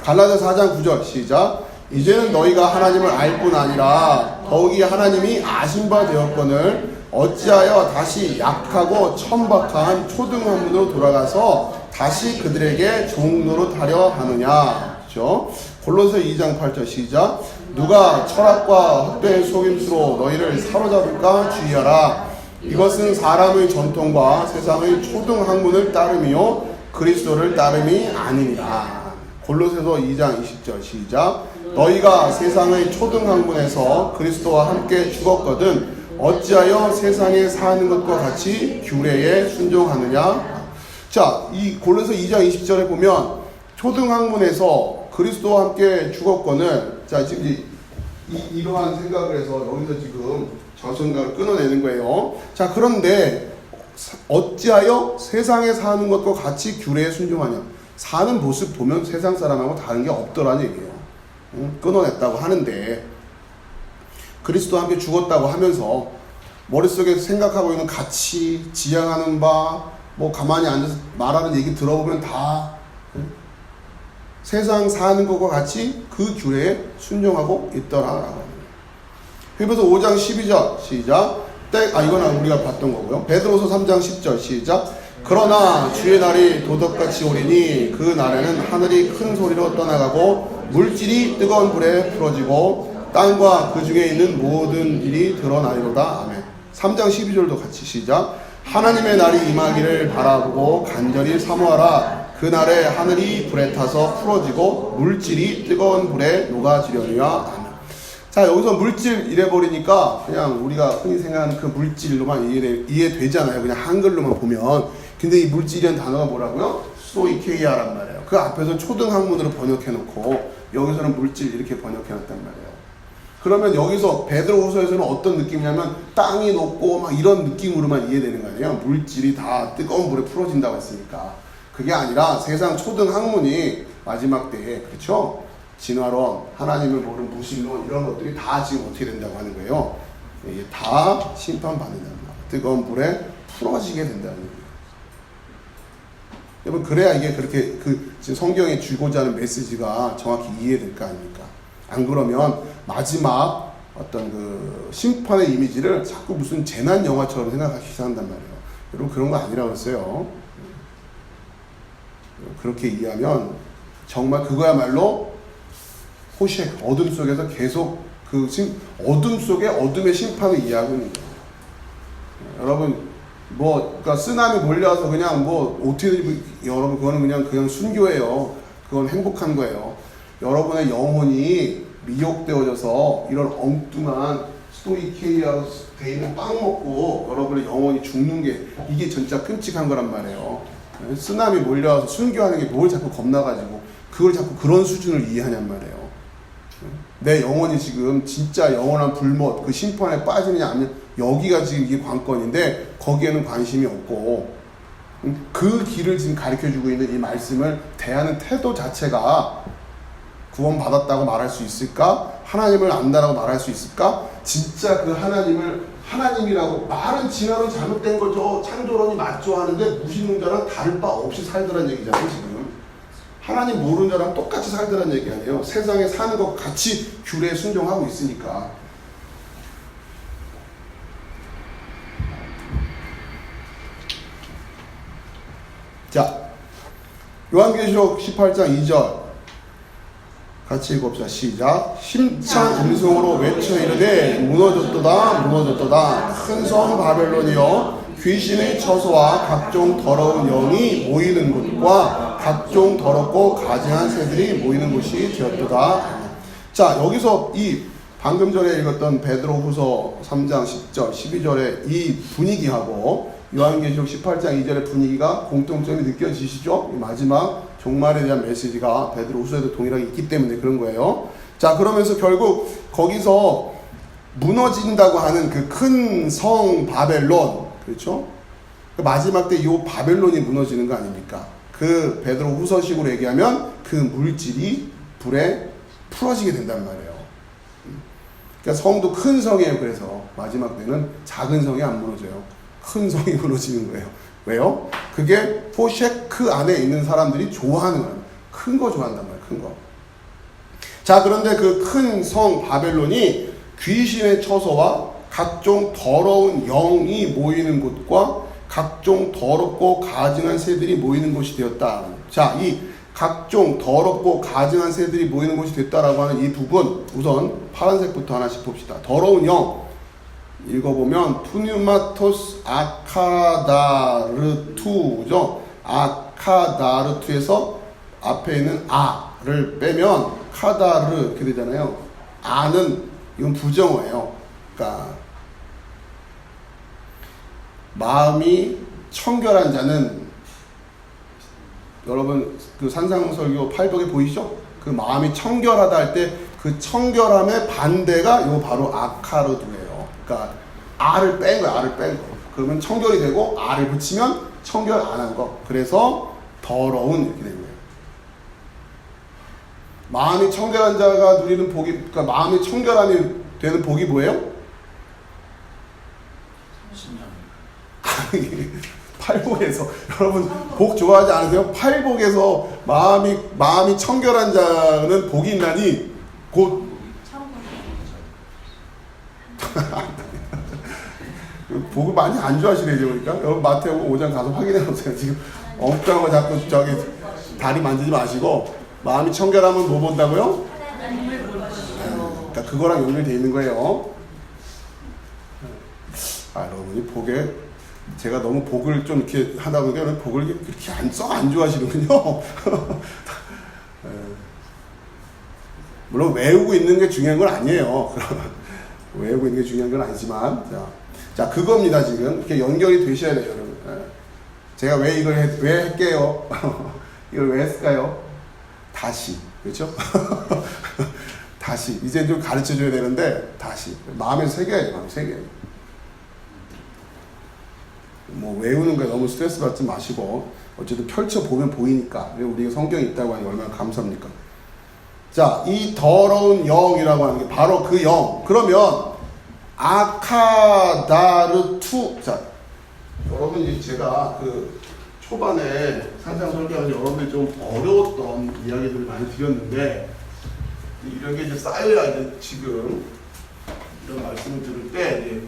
갈라디아서 4장 9절 시작. 이제는 너희가 하나님을 알 뿐 아니라 더욱이 하나님이 아신 바 되었거늘 어찌하여 다시 약하고 천박한 초등학문으로 돌아가서 다시 그들에게 종노릇하려 하느냐. 그렇죠? 골로새 2장 8절 시작. 누가 철학과 헛된 속임수로 너희를 사로잡을까 주의하라. 이것은 사람의 전통과 세상의 초등학문을 따름이요 그리스도를 따름이 아니니라. 골로새서 2장 20절 시작. 너희가 세상의 초등학문에서 그리스도와 함께 죽었거든 어찌하여 세상에 사는 것과 같이 규례에 순종하느냐. 자, 이 골로새 2장 20절에 보면 초등학문에서 그리스도와 함께 죽었거늘, 자 지금 이러한 생각을 해서 여기서 지금 저 생각을 끊어내는 거예요. 자, 그런데 어찌하여 세상에 사는 것과 같이 규례에 순종하냐. 사는 모습 보면 세상 사람하고 다른 게 없더라는 얘기예요. 끊어냈다고 하는데 그리스도와 함께 죽었다고 하면서 머릿속에 생각하고 있는 가치, 지향하는 바, 뭐 가만히 앉아서 말하는 얘기 들어보면 다 세상 사는 것과 같이 그 규례에 순종하고 있더라라고. 히브리서 5장 12절 시작. 이건 우리가 봤던 거고요. 베드로서 3장 10절 시작. 그러나 주의 날이 도덕같이 오리니 그 날에는 하늘이 큰 소리로 떠나가고 물질이 뜨거운 불에 풀어지고 땅과 그 중에 있는 모든 일이 드러나리로다. 아멘. 3장 12절도 같이 시작. 하나님의 날이 임하기를 바라보고 간절히 사모하라. 그날에 하늘이 불에 타서 풀어지고 물질이 뜨거운 불에 녹아지려니와. 아멘. 자, 여기서 물질 이래버리니까 그냥 우리가 흔히 생각하는 그 물질로만 이해되잖아요. 그냥 한글로만 보면. 근데 이 물질이라는 단어가 뭐라고요? 소이케이아란 말이에요. 그 앞에서 초등학문으로 번역해놓고 여기서는 물질 이렇게 번역해놨단 말이에요. 그러면 여기서 베드로후서에서는 어떤 느낌이냐면 땅이 녹고 막 이런 느낌으로만 이해되는 거 아니에요? 물질이 다 뜨거운 물에 풀어진다고 했으니까. 그게 아니라 세상 초등학문이 마지막 때에, 그렇죠? 진화론, 하나님을 모르는 무신론 이런 것들이 다 지금 어떻게 된다고 하는 거예요? 이게 다 심판받는다는 거예요. 뜨거운 불에 풀어지게 된다는 거예요. 여러분, 그래야 이게 그렇게 지금 성경에 주고자 하는 메시지가 정확히 이해될 거 아닙니까? 안 그러면 마지막 어떤 그 심판의 이미지를 자꾸 무슨 재난 영화처럼 생각하기 시작한단 말이에요. 여러분, 그런 거 아니라고 했어요. 그렇게 이해하면 정말 그거야말로 호식, 어둠 속에서 계속 어둠 속에 어둠의 심판을 이해하고 있는 거예요. 여러분, 그러니까 쓰나미 몰려와서 그냥 여러분, 그거는 그냥 순교예요. 그건 행복한 거예요. 여러분의 영혼이 미혹되어져서 이런 엉뚱한 스토이케이아 돼 있는 빵 먹고 여러분의 영혼이 죽는 게 이게 진짜 끔찍한 거란 말이에요. 쓰나미 몰려와서 순교하는 게 뭘 자꾸 겁나가지고 그걸 자꾸 그런 수준을 이해하냔 말이에요. 내 영혼이 지금 진짜 영원한 불못 그 심판에 빠지느냐 아니면 여기가 지금 이게 관건인데 거기에는 관심이 없고 그 길을 지금 가르쳐주고 있는 이 말씀을 대하는 태도 자체가 구원받았다고 말할 수 있을까? 하나님을 안다라고 말할 수 있을까? 진짜 그 하나님이라고 말은 진화론 잘못된 거죠. 창조론이 맞죠 하는데 무신론자랑 다를 바 없이 살더란 얘기잖아요. 지금 하나님 모르는 자랑 똑같이 살더란 얘기 아니에요. 세상에 사는 것 같이 규례에 순종하고 있으니까. 자, 요한계시록 18장 2절 같이 읽읍시다. 시작. 힘찬 음성으로 외쳐 이르되 무너졌도다 무너졌도다 큰 성 바벨론이여 귀신의 처소와 각종 더러운 영이 모이는 곳과 각종 더럽고 가증한 새들이 모이는 곳이 되었도다. 자, 여기서 이 방금 전에 읽었던 베드로후서 3장 10절 12절의 이 분위기하고 요한계시록 18장 2절의 분위기가 공통점이 느껴지시죠? 이 마지막 종말에 대한 메시지가 베드로후서에도 동일하게 있기 때문에 그런 거예요. 자, 그러면서 결국 거기서 무너진다고 하는 그 큰 성 바벨론, 그렇죠? 그 마지막 때 이 바벨론이 무너지는 거 아닙니까? 그 베드로후서식으로 얘기하면 그 물질이 불에 풀어지게 된단 말이에요. 그러니까 성도 큰 성이에요. 그래서 마지막 때는 작은 성이 안 무너져요. 큰 성이 무너지는 거예요. 왜요? 그게 포셰크 안에 있는 사람들이 좋아하는 거예요. 큰 거 좋아한단 말이에요. 큰 거. 자, 그런데 그 큰 성 바벨론이 귀신의 처소와 각종 더러운 영이 모이는 곳과 각종 더럽고 가증한 새들이 모이는 곳이 되었다. 자, 이 각종 더럽고 가증한 새들이 모이는 곳이 됐다라고 하는 이 부분, 우선 파란색부터 하나씩 봅시다. 더러운 영 읽어보면 푸뉴마토스 아카다르투죠. 아카다르투에서 앞에 있는 아를 빼면 카다르 이렇게 되잖아요. 아는 이건 부정어예요. 그러니까 마음이 청결한 자는, 여러분 그 산상설교 8복에 보이시죠? 그 마음이 청결하다 할 때 그 청결함의 반대가 요 바로 아카르두예요. 그러니까 아를 뺀 거야. 아를 뺀 거. 그러면 청결이 되고 아를 붙이면 청결 안 한 거. 그래서 더러운 이렇게 된 거예요. 마음이 청결한 자가 누리는 복이, 그러니까 마음이 청결함이 되는 복이 뭐예요? 팔복에서 여러분 복 좋아하지 않으세요? 팔복에서 마음이 청결한 자는 복이 있나니 곧 복을 많이 안 좋아하시네요. 그러니까 여러분 마태복음 5장 가서 확인해 보세요. 지금 엉뚱한 거 자꾸 저기 다리 만지지 마시고, 마음이 청결하면 뭐 본다고요? 그러니까 그거랑 연결되어 있는 거예요. 여러분이 복에, 제가 너무 복을 좀 이렇게 하다 보니까 복을 그렇게 안 좋아하시는군요. 물론 외우고 있는 게 중요한 건 아니에요. 외우고 있는 게 중요한 건 아니지만, 자 그겁니다. 지금 이렇게 연결이 되셔야 돼요, 여러분. 제가 왜 할게요? 이걸 왜 했을까요? 다시, 그렇죠? 다시 이제 좀 가르쳐 줘야 되는데, 다시 마음에 새겨야죠. 마음에 새겨야죠. 뭐 외우는 거에 너무 스트레스 받지 마시고, 어쨌든 펼쳐 보면 보이니까. 우리가 성경이 있다고 하니 얼마나 감사합니까? 자, 이 더러운 영이라고 하는 게 바로 그 영. 그러면 아카다르투. 자, 여러분 이제 제가 그 초반에 산상 설교하면서 여러분들이 좀 어려웠던 이야기들을 많이 드렸는데, 이런 게 이제 쌓여야 이제 지금 이런 말씀을 들을 때 이제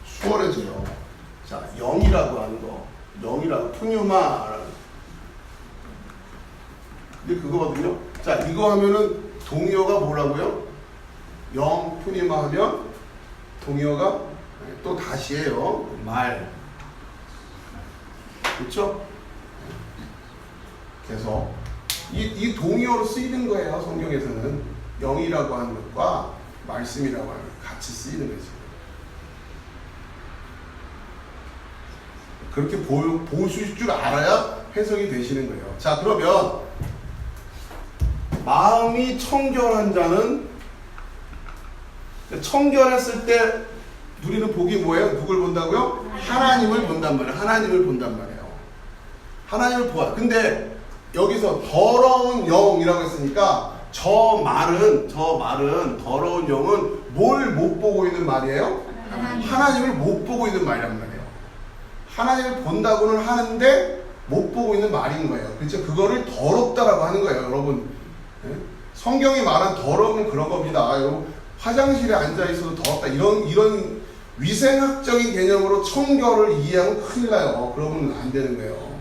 수월해져요. 자, 영이라고 하는 거, 영이라고 푸뉴마라는, 근데 그거거든요. 자, 이거 하면은 동의어가 뭐라고요? 영 푸뉴마 하면 동의어가 또 다시예요. 말. 그렇죠? 그래서 이 동의어로 쓰이는 거예요. 성경에서는 영이라고 하는 것과 말씀이라고 하는 것 같이 쓰이는 거죠. 그렇게 보실 줄 알아야 해석이 되시는 거예요. 자, 그러면 마음이 청결한 자는, 청결했을 때 누리는 복이 뭐예요? 누굴 본다고요? 하나님을 본단 말이에요. 하나님을 본단 말이에요. 하나님을 보아. 근데 여기서 더러운 영이라고 했으니까 저 말은 더러운 영은 뭘 못 보고 있는 말이에요? 하나님을 못 보고 있는 말이란 말이에요. 하나님을 본다고는 하는데 못 보고 있는 말인 거예요. 그렇죠? 그거를 더럽다라고 하는 거예요, 여러분. 성경이 말한 더러움은 그런 겁니다. 여러분, 화장실에 앉아 있어도 더럽다, 이런 위생학적인 개념으로 청결을 이해하면 큰일 나요. 그러면 안 되는 거예요.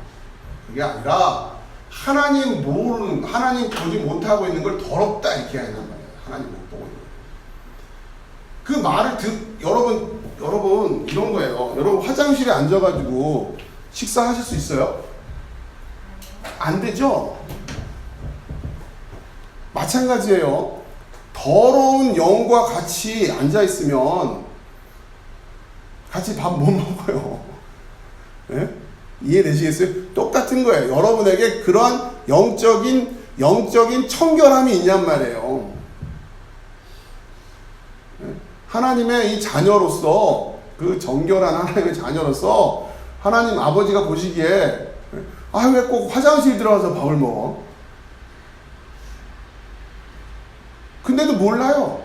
그게 아니라 하나님 모르는, 하나님 보지 못하고 있는 걸 더럽다 이렇게 하는 말이에요. 하나님 못 보고 있는 거. 그 말을 여러분 이런 거예요. 여러분 화장실에 앉아가지고 식사하실 수 있어요? 안 되죠? 마찬가지예요. 더러운 영과 같이 앉아있으면 같이 밥 못 먹어요. 네? 이해되시겠어요? 똑같은 거예요. 여러분에게 그런 영적인 청결함이 있냔 말이에요. 네? 하나님의 이 자녀로서, 그 정결한 하나님의 자녀로서 하나님 아버지가 보시기에 왜 꼭 화장실 들어가서 밥을 먹어? 몰라요.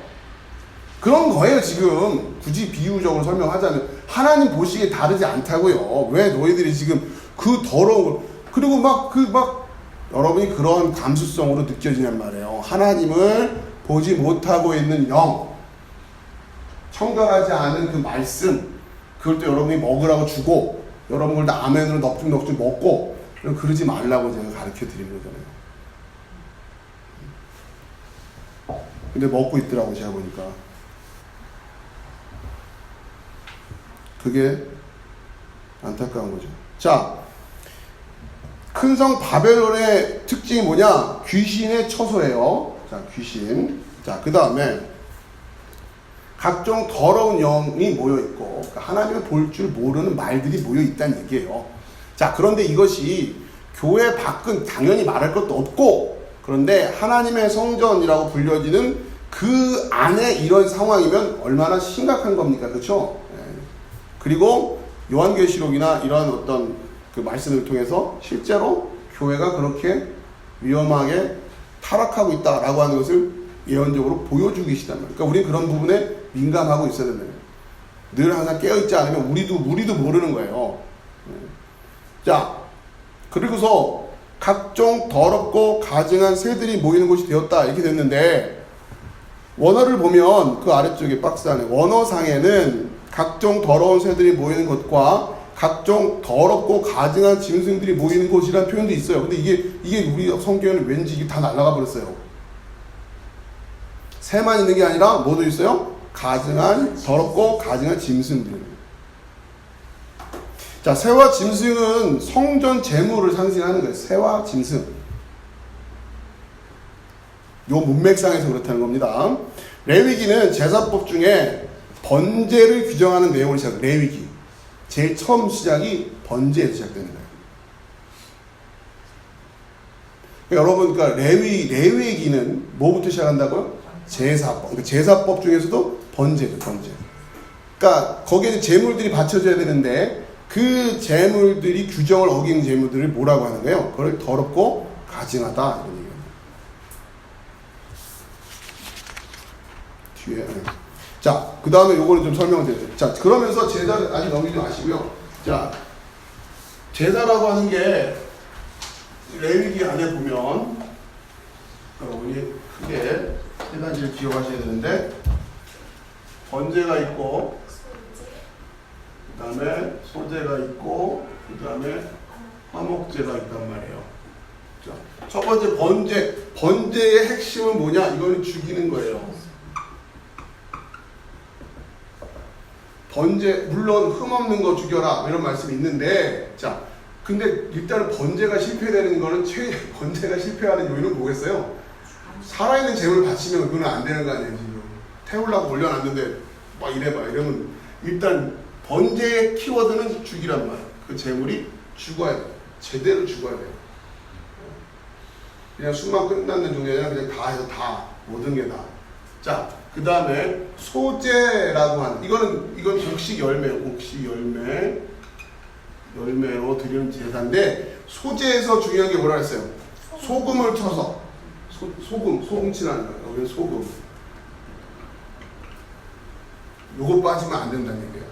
그런 거예요. 지금 굳이 비유적으로 설명하자면 하나님 보시기에 다르지 않다고요. 왜 너희들이 지금 그 더러운 걸, 그리고 막 여러분이 그런 감수성으로 느껴지냔 말이에요. 하나님을 보지 못하고 있는 영, 청결하지 않은 그 말씀, 그걸 또 여러분이 먹으라고 주고 여러분 그걸 다 아멘으로 넙죽넙죽 먹고 그러지 말라고 제가 가르쳐 드리는 거잖아요. 근데 먹고 있더라고 제가 보니까. 그게 안타까운 거죠. 자, 큰 성 바벨론의 특징이 뭐냐? 귀신의 처소예요. 자, 귀신. 자, 그 다음에 각종 더러운 영이 모여있고, 그러니까 하나님을 볼 줄 모르는 말들이 모여있다는 얘기예요. 자, 그런데 이것이 교회 밖은 당연히 말할 것도 없고, 그런데 하나님의 성전이라고 불려지는 그 안에 이런 상황이면 얼마나 심각한 겁니까? 그렇죠? 그리고 요한계시록이나 이러한 어떤 그 말씀을 통해서 실제로 교회가 그렇게 위험하게 타락하고 있다라고 하는 것을 예언적으로 보여주고 계시단 말이에요. 그러니까 우리는 그런 부분에 민감하고 있어야 된다. 늘 항상 깨어있지 않으면 우리도 모르는 거예요. 자, 그리고서 각종 더럽고 가증한 새들이 모이는 곳이 되었다 이렇게 됐는데, 원어를 보면 그 아래쪽에 박스 안에 원어상에는 각종 더러운 새들이 모이는 곳과 각종 더럽고 가증한 짐승들이 모이는 곳이라는 표현도 있어요. 근데 이게 우리 성경에는 왠지 이게 다 날아가 버렸어요. 새만 있는 게 아니라 뭐도 있어요? 가증한, 더럽고 가증한 짐승들. 자, 새와 짐승은 성전 제물을 상징하는 거예요. 새와 짐승. 요 문맥상에서 그렇다는 겁니다. 레위기는 제사법 중에 번제를 규정하는 내용을 시작해요. 레위기. 제일 처음 시작이 번제에서 시작되는 거예요. 그러니까 여러분, 그러니까 레위기는 뭐부터 시작한다고요? 제사법. 그러니까 제사법 중에서도 번제죠, 번제. 그러니까 거기에 제물들이 바쳐져야 되는데 그 제물들이 규정을 어긴 제물들을 뭐라고 하는 거예요? 그걸 더럽고 가증하다 이런 얘기예요. 뒤에. 자, 그 다음에 요거는 좀 설명을 드릴게요. 자, 그러면서 제사를 아직 넘기지 마시고요. 자, 제사라고 하는 게 레위기 안에 보면 여러분이 크게 세 가지를 기억하셔야 되는데, 번제가 있고, 그 다음에 소제가 있고, 그 다음에 화목제가 있단 말이에요. 자, 첫 번째 번제의 핵심은 뭐냐? 이거는 죽이는 거예요. 번제, 물론 흠없는 거 죽여라 이런 말씀이 있는데, 자, 근데 일단은 번제가 실패되는 거는 번제가 실패하는 요인은 뭐겠어요? 살아있는 재물 바치면 그건 안 되는 거 아니에요. 지금 태우려고 올려놨는데 막 이래봐 이러면 일단 번제의 키워드는 죽이란 말이에요. 그 재물이 죽어야 돼요. 제대로 죽어야 돼요. 그냥 술만 끝나는 종이 아니라 그냥 다 해서 다 모든 게 다. 자, 그 다음에 소제라고 하는, 이건 곡식 열매예요. 곡식 열매로 드리는 제사인데, 소제에서 중요한 게 뭐라 했어요? 소금을 쳐서 소금 칠하는 거예요. 여기는 소금. 요거 빠지면 안 된다는 얘기예요.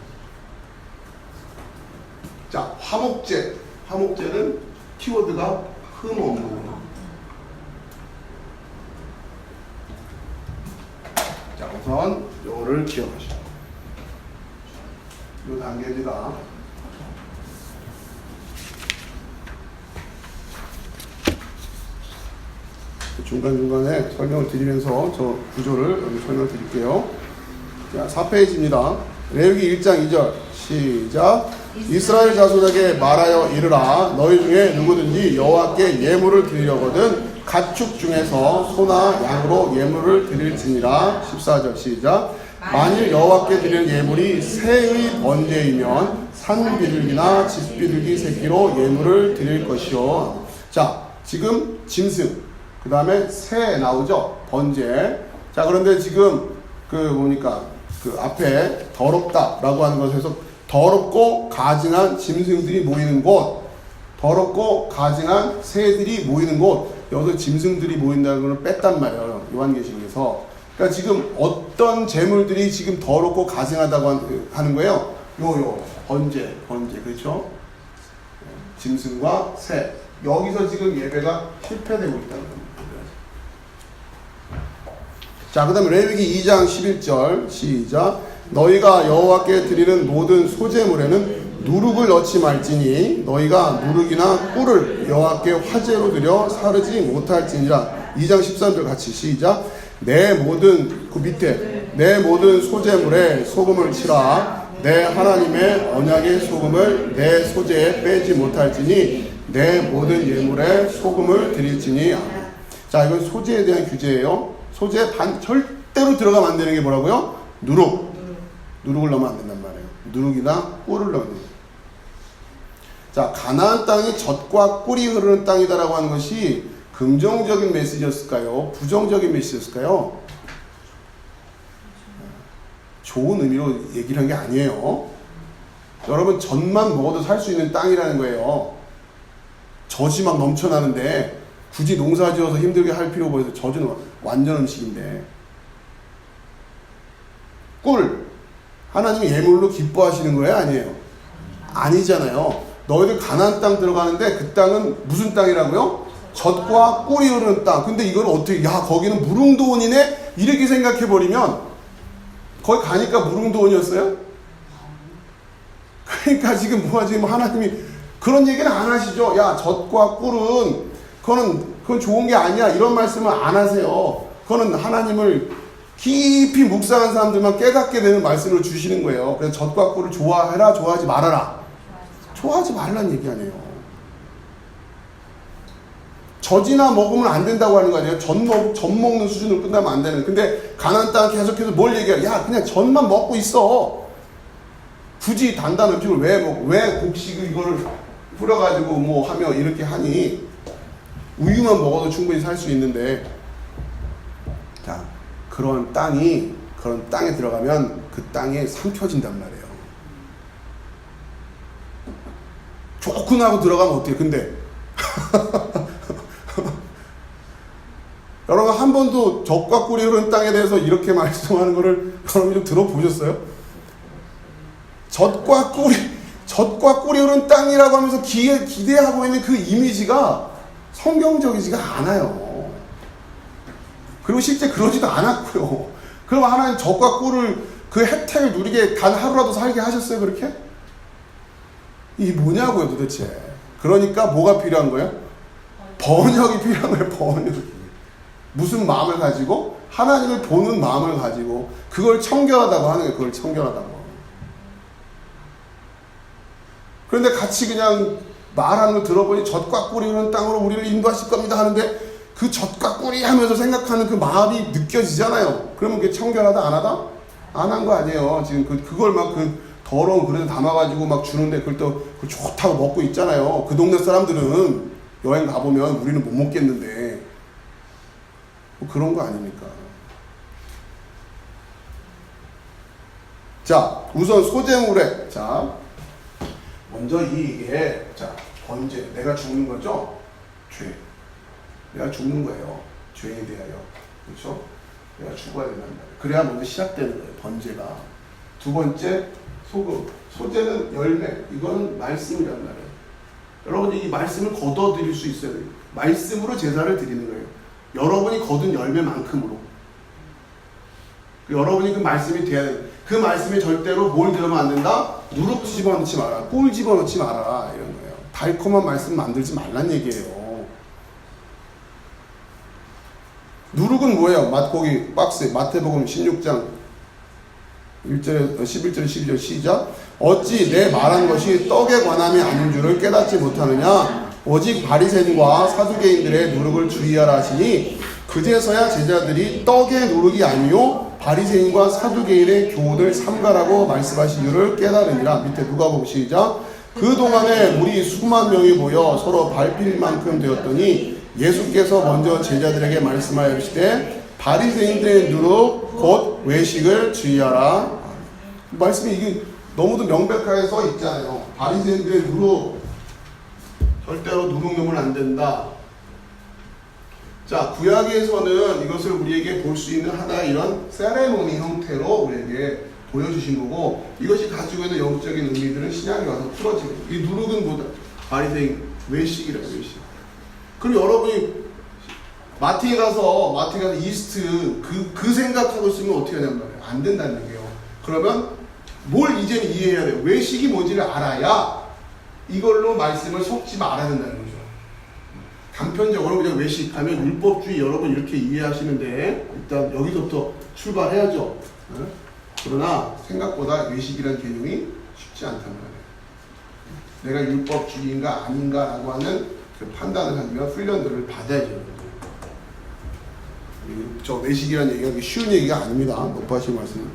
자, 화목제는 키워드가 흠없는 거. 자, 우선 요거를 기억하시고, 요 단계입니다. 중간중간에 설명을 드리면서 저 구조를 설명을 드릴게요. 자, 4페이지입니다. 레위기 1장 2절 시작. 이스라엘 자손에게 말하여 이르라. 너희 중에 누구든지 여호와께 예물을 드리려거든 가축 중에서 소나 양으로 예물을 드릴지니라. 14절 시작. 만일 여호와께 드리는 예물이 새의 번제이면 산비둘기나 집비둘기 새끼로 예물을 드릴 것이요. 자, 지금 짐승, 그 다음에 새 나오죠? 번제. 자, 그런데 지금 그 앞에 더럽다라고 하는 것에서 더럽고 가증한 짐승들이 모이는 곳, 더럽고 가증한 새들이 모이는 곳, 여기서 짐승들이 모인다는 걸 뺐단 말이에요. 요한계시록에서. 그러니까 지금 어떤 재물들이 지금 더럽고 가증하다고 하는 거예요? 번제, 그렇죠? 짐승과 새. 여기서 지금 예배가 실패되고 있다는 겁니다. 자, 그 다음에 레위기 2장 11절 시작. 너희가 여호와께 드리는 모든 소제물에는 누룩을 넣지 말지니 너희가 누룩이나 꿀을 여호와께 화제로 드려 사르지 못할지니라. 2장 13절 같이 시작. 내 모든 그 밑에 내 모든 소제물에 소금을 치라. 내 하나님의 언약의 소금을 내 소제에 빼지 못할지니 내 모든 예물에 소금을 드릴지니. 자, 이건 소제에 대한 규제예요. 소제에 절대로 들어가면 안 되는 게 뭐라고요? 누룩을 넣으면 안 된단 말이에요. 누룩이나 꿀을 넣는 거예요. 자, 가나안 땅이 젖과 꿀이 흐르는 땅이다라고 하는 것이 긍정적인 메시지였을까요? 부정적인 메시지였을까요? 좋은 의미로 얘기를 한 게 아니에요. 여러분, 젖만 먹어도 살 수 있는 땅이라는 거예요. 젖이 막 넘쳐나는데 굳이 농사 지어서 힘들게 할 필요가 없어서 젖은 완전 음식인데. 꿀, 하나님이 예물로 기뻐하시는 거예요? 아니에요? 아니잖아요. 너희들 가나안 땅 들어가는데 그 땅은 무슨 땅이라고요? 젖과 꿀이 흐르는 땅. 근데 이걸 어떻게, 야, 거기는 무릉도원이네? 이렇게 생각해버리면 거기 가니까 무릉도원이었어요? 그러니까 지금 지금 하나님이 그런 얘기는 안 하시죠. 야, 젖과 꿀은 그건 좋은 게 아니야. 이런 말씀을 안 하세요. 그거는 하나님을 깊이 묵상한 사람들만 깨닫게 되는 말씀을 주시는 거예요. 그래서 젖과 꿀을 좋아해라, 좋아하지 말아라. 좋아하지 말라는 얘기 아니에요. 젖이나 먹으면 안 된다고 하는 거 아니에요? 젖 먹는 수준으로 끝나면 안 되는. 근데 가나안 땅 계속해서 뭘 얘기해? 야, 그냥 젖만 먹고 있어. 굳이 단단한 음식을 왜 곡식을 이거를 뿌려가지고 뭐 하며 이렇게 하니? 우유만 먹어도 충분히 살 수 있는데. 자, 그런 땅에 들어가면 그 땅에 삼켜진단 말이에요. 좋군 하고 들어가면 어때요? 근데 여러분, 한 번도 젖과 꿀이 흐르는 땅에 대해서 이렇게 말씀하는 거를 여러분 좀 들어보셨어요? 젖과 꿀이 흐르는 땅이라고 하면서 기대하고 있는 그 이미지가 성경적이지가 않아요. 그리고 실제 그러지도 않았고요. 그럼 하나님 젖과 꿀을 그 혜택을 누리게 단 하루라도 살게 하셨어요, 그렇게? 이게 뭐냐고요, 도대체. 그러니까 뭐가 필요한 거예요? 번역이 필요한 거예요, 번역. 무슨 마음을 가지고? 하나님을 보는 마음을 가지고 그걸 청결하다고 하는 거예요. 그걸 청결하다고. 그런데 같이 그냥 말하는 거 들어보니 젖과 꿀이 흐르는 땅으로 우리를 인도하실 겁니다 하는데 그 젖과 꿀이 하면서 생각하는 그 마음이 느껴지잖아요. 그러면 그게 청결하다 안 하다? 안 한 거 아니에요. 지금 그걸 막 그 더러운 그릇에 담아가지고 막 주는데 그걸 또 좋다고 먹고 있잖아요. 그 동네 사람들은 여행 가보면 우리는 못 먹겠는데 뭐 그런 거 아닙니까? 자, 우선 소제물에, 자, 먼저 이게, 자, 번제, 내가 죽는 거죠? 죄. 내가 죽는 거예요. 죄에 대하여. 그렇죠? 내가 죽어야 된단 말이에요. 그래야 먼저 시작되는 거예요, 번제가. 두 번째, 소금. 소제는 열매. 이거는 말씀이란 말이에요. 여러분이 이 말씀을 거둬들일 수 있어야 돼요. 말씀으로 제사를 드리는 거예요. 여러분이 거둔 열매만큼으로. 여러분이 그 말씀이 돼야 돼요. 그 말씀에 절대로 뭘 들으면 안 된다? 누룩 집어넣지 마라. 꿀 집어넣지 말아라. 이런 거예요. 달콤한 말씀 만들지 말란 얘기예요. 누룩은 뭐예요? 거기 박스에 마태복음 16장 1절, 11절, 12절 시작. 어찌 내 말한 것이 떡에 관함이 아닌 줄을 깨닫지 못하느냐? 오직 바리새인과 사두개인들의 누룩을 주의하라 하시니 그제서야 제자들이 떡의 누룩이 아니요 바리새인과 사두개인의 교훈을 삼가라고 말씀하신 이유를 깨달으니라. 밑에 누가복음 시작. 그동안에 우리 수만 명이 모여 서로 밟힐 만큼 되었더니 예수께서 먼저 제자들에게 말씀하여 이르시되 바리새인들의 누룩 곧 외식을 주의하라. 말씀이 이게 너무도 명백하게 써 있잖아요. 바리새인들의 누룩 절대로 누룩 넣으면 안 된다. 자, 구약에서는 이것을 우리에게 볼 수 있는 하나의 이런 세레모니 형태로 우리에게 보여주신 거고, 이것이 가지고 있는 영적인 의미들은 신약에 와서 풀어지고, 이 누룩은 뭐다? 바리새인 외식이라고, 외식. 그리고 여러분이 마트에 가서 이스트 그 생각하고 있으면 어떻게 하냐면 말이에요. 안 된다는 얘기예요. 그러면 뭘 이제는 이해해야 돼요. 외식이 뭔지를 알아야 이걸로 말씀을 속지 말아야 된다는 거죠. 단편적으로 그냥 외식하면 율법주의 여러분 이렇게 이해하시는데 일단 여기서부터 출발해야죠. 그러나 생각보다 외식이라는 개념이 쉽지 않단 말이에요. 내가 율법주의인가 아닌가라고 하는 그 판단을 하기 위한 훈련들을 받아야죠. 저 외식이라는 얘기가 쉬운 얘기가 아닙니다. 높아신 말씀은.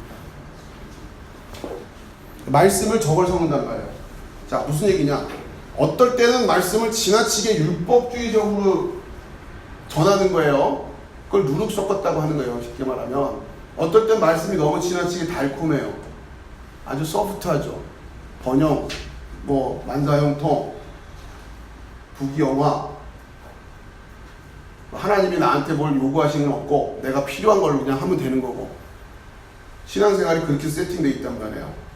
말씀을 저걸 적는단 말이에요. 자, 무슨 얘기냐? 어떨 때는 말씀을 지나치게 율법주의적으로 전하는 거예요. 그걸 누룩 섞었다고 하는 거예요. 쉽게 말하면. 어떨 땐 말씀이 너무 지나치게 달콤해요. 아주 소프트하죠. 번영, 만사형통, 부귀영화. 하나님이 나한테 뭘 요구하시는 건 없고 내가 필요한 걸로 그냥 하면 되는 거고. 신앙생활이 그렇게 세팅되어 있단 말이에요.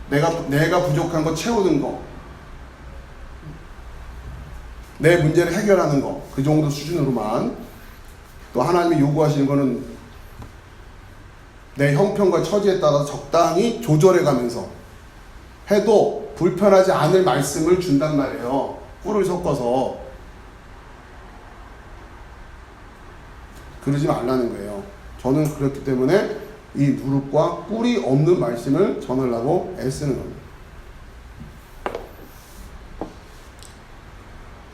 내가 부족한 거 채우는 거, 내 문제를 해결하는 거, 그 정도 수준으로만. 또 하나님이 요구하시는 거는 내 형편과 처지에 따라서 적당히 조절해 가면서 해도 불편하지 않을 말씀을 준단 말이에요. 꿀을 섞어서. 그러지 말라는 거예요. 저는 그렇기 때문에 이 누룩과 꿀이 없는 말씀을 전하려고 애쓰는 겁니다.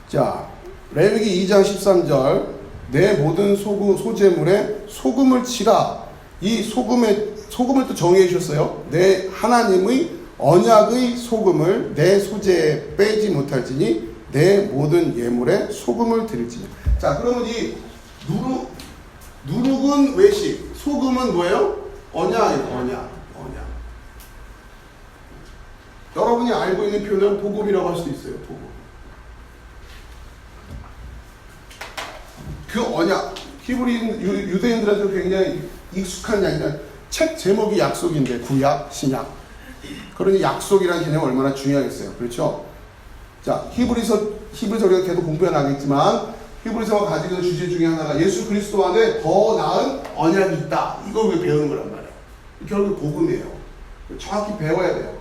자, 레위기 2장 13절, 내 모든 소재물에 소금을 치라. 이 소금을 또 정의해 주셨어요. 내 하나님의 언약의 소금을 내 소재에 빼지 못할지니 내 모든 예물에 소금을 드릴지니. 자, 그러면 이 누룩은 외식, 소금은 뭐예요? 언약이에요. 언약. 여러분이 알고 있는 표현은 복음이라고 할 수도 있어요. 복음. 그 언약, 히브리인 유대인들한테 굉장히 익숙한 이야기는 책 제목이 약속인데 구약, 신약. 그러니 약속이라는 개념이 얼마나 중요하겠어요. 그렇죠? 자, 히브리서 우리가 계속 공부해 나가겠지만 히브리서가 가지고 있는 주제 중에 하나가 예수 그리스도 안에 더 나은 언약이 있다. 이걸 왜 배우는 거란 말이에요. 결국 복음이에요. 정확히 배워야 돼요.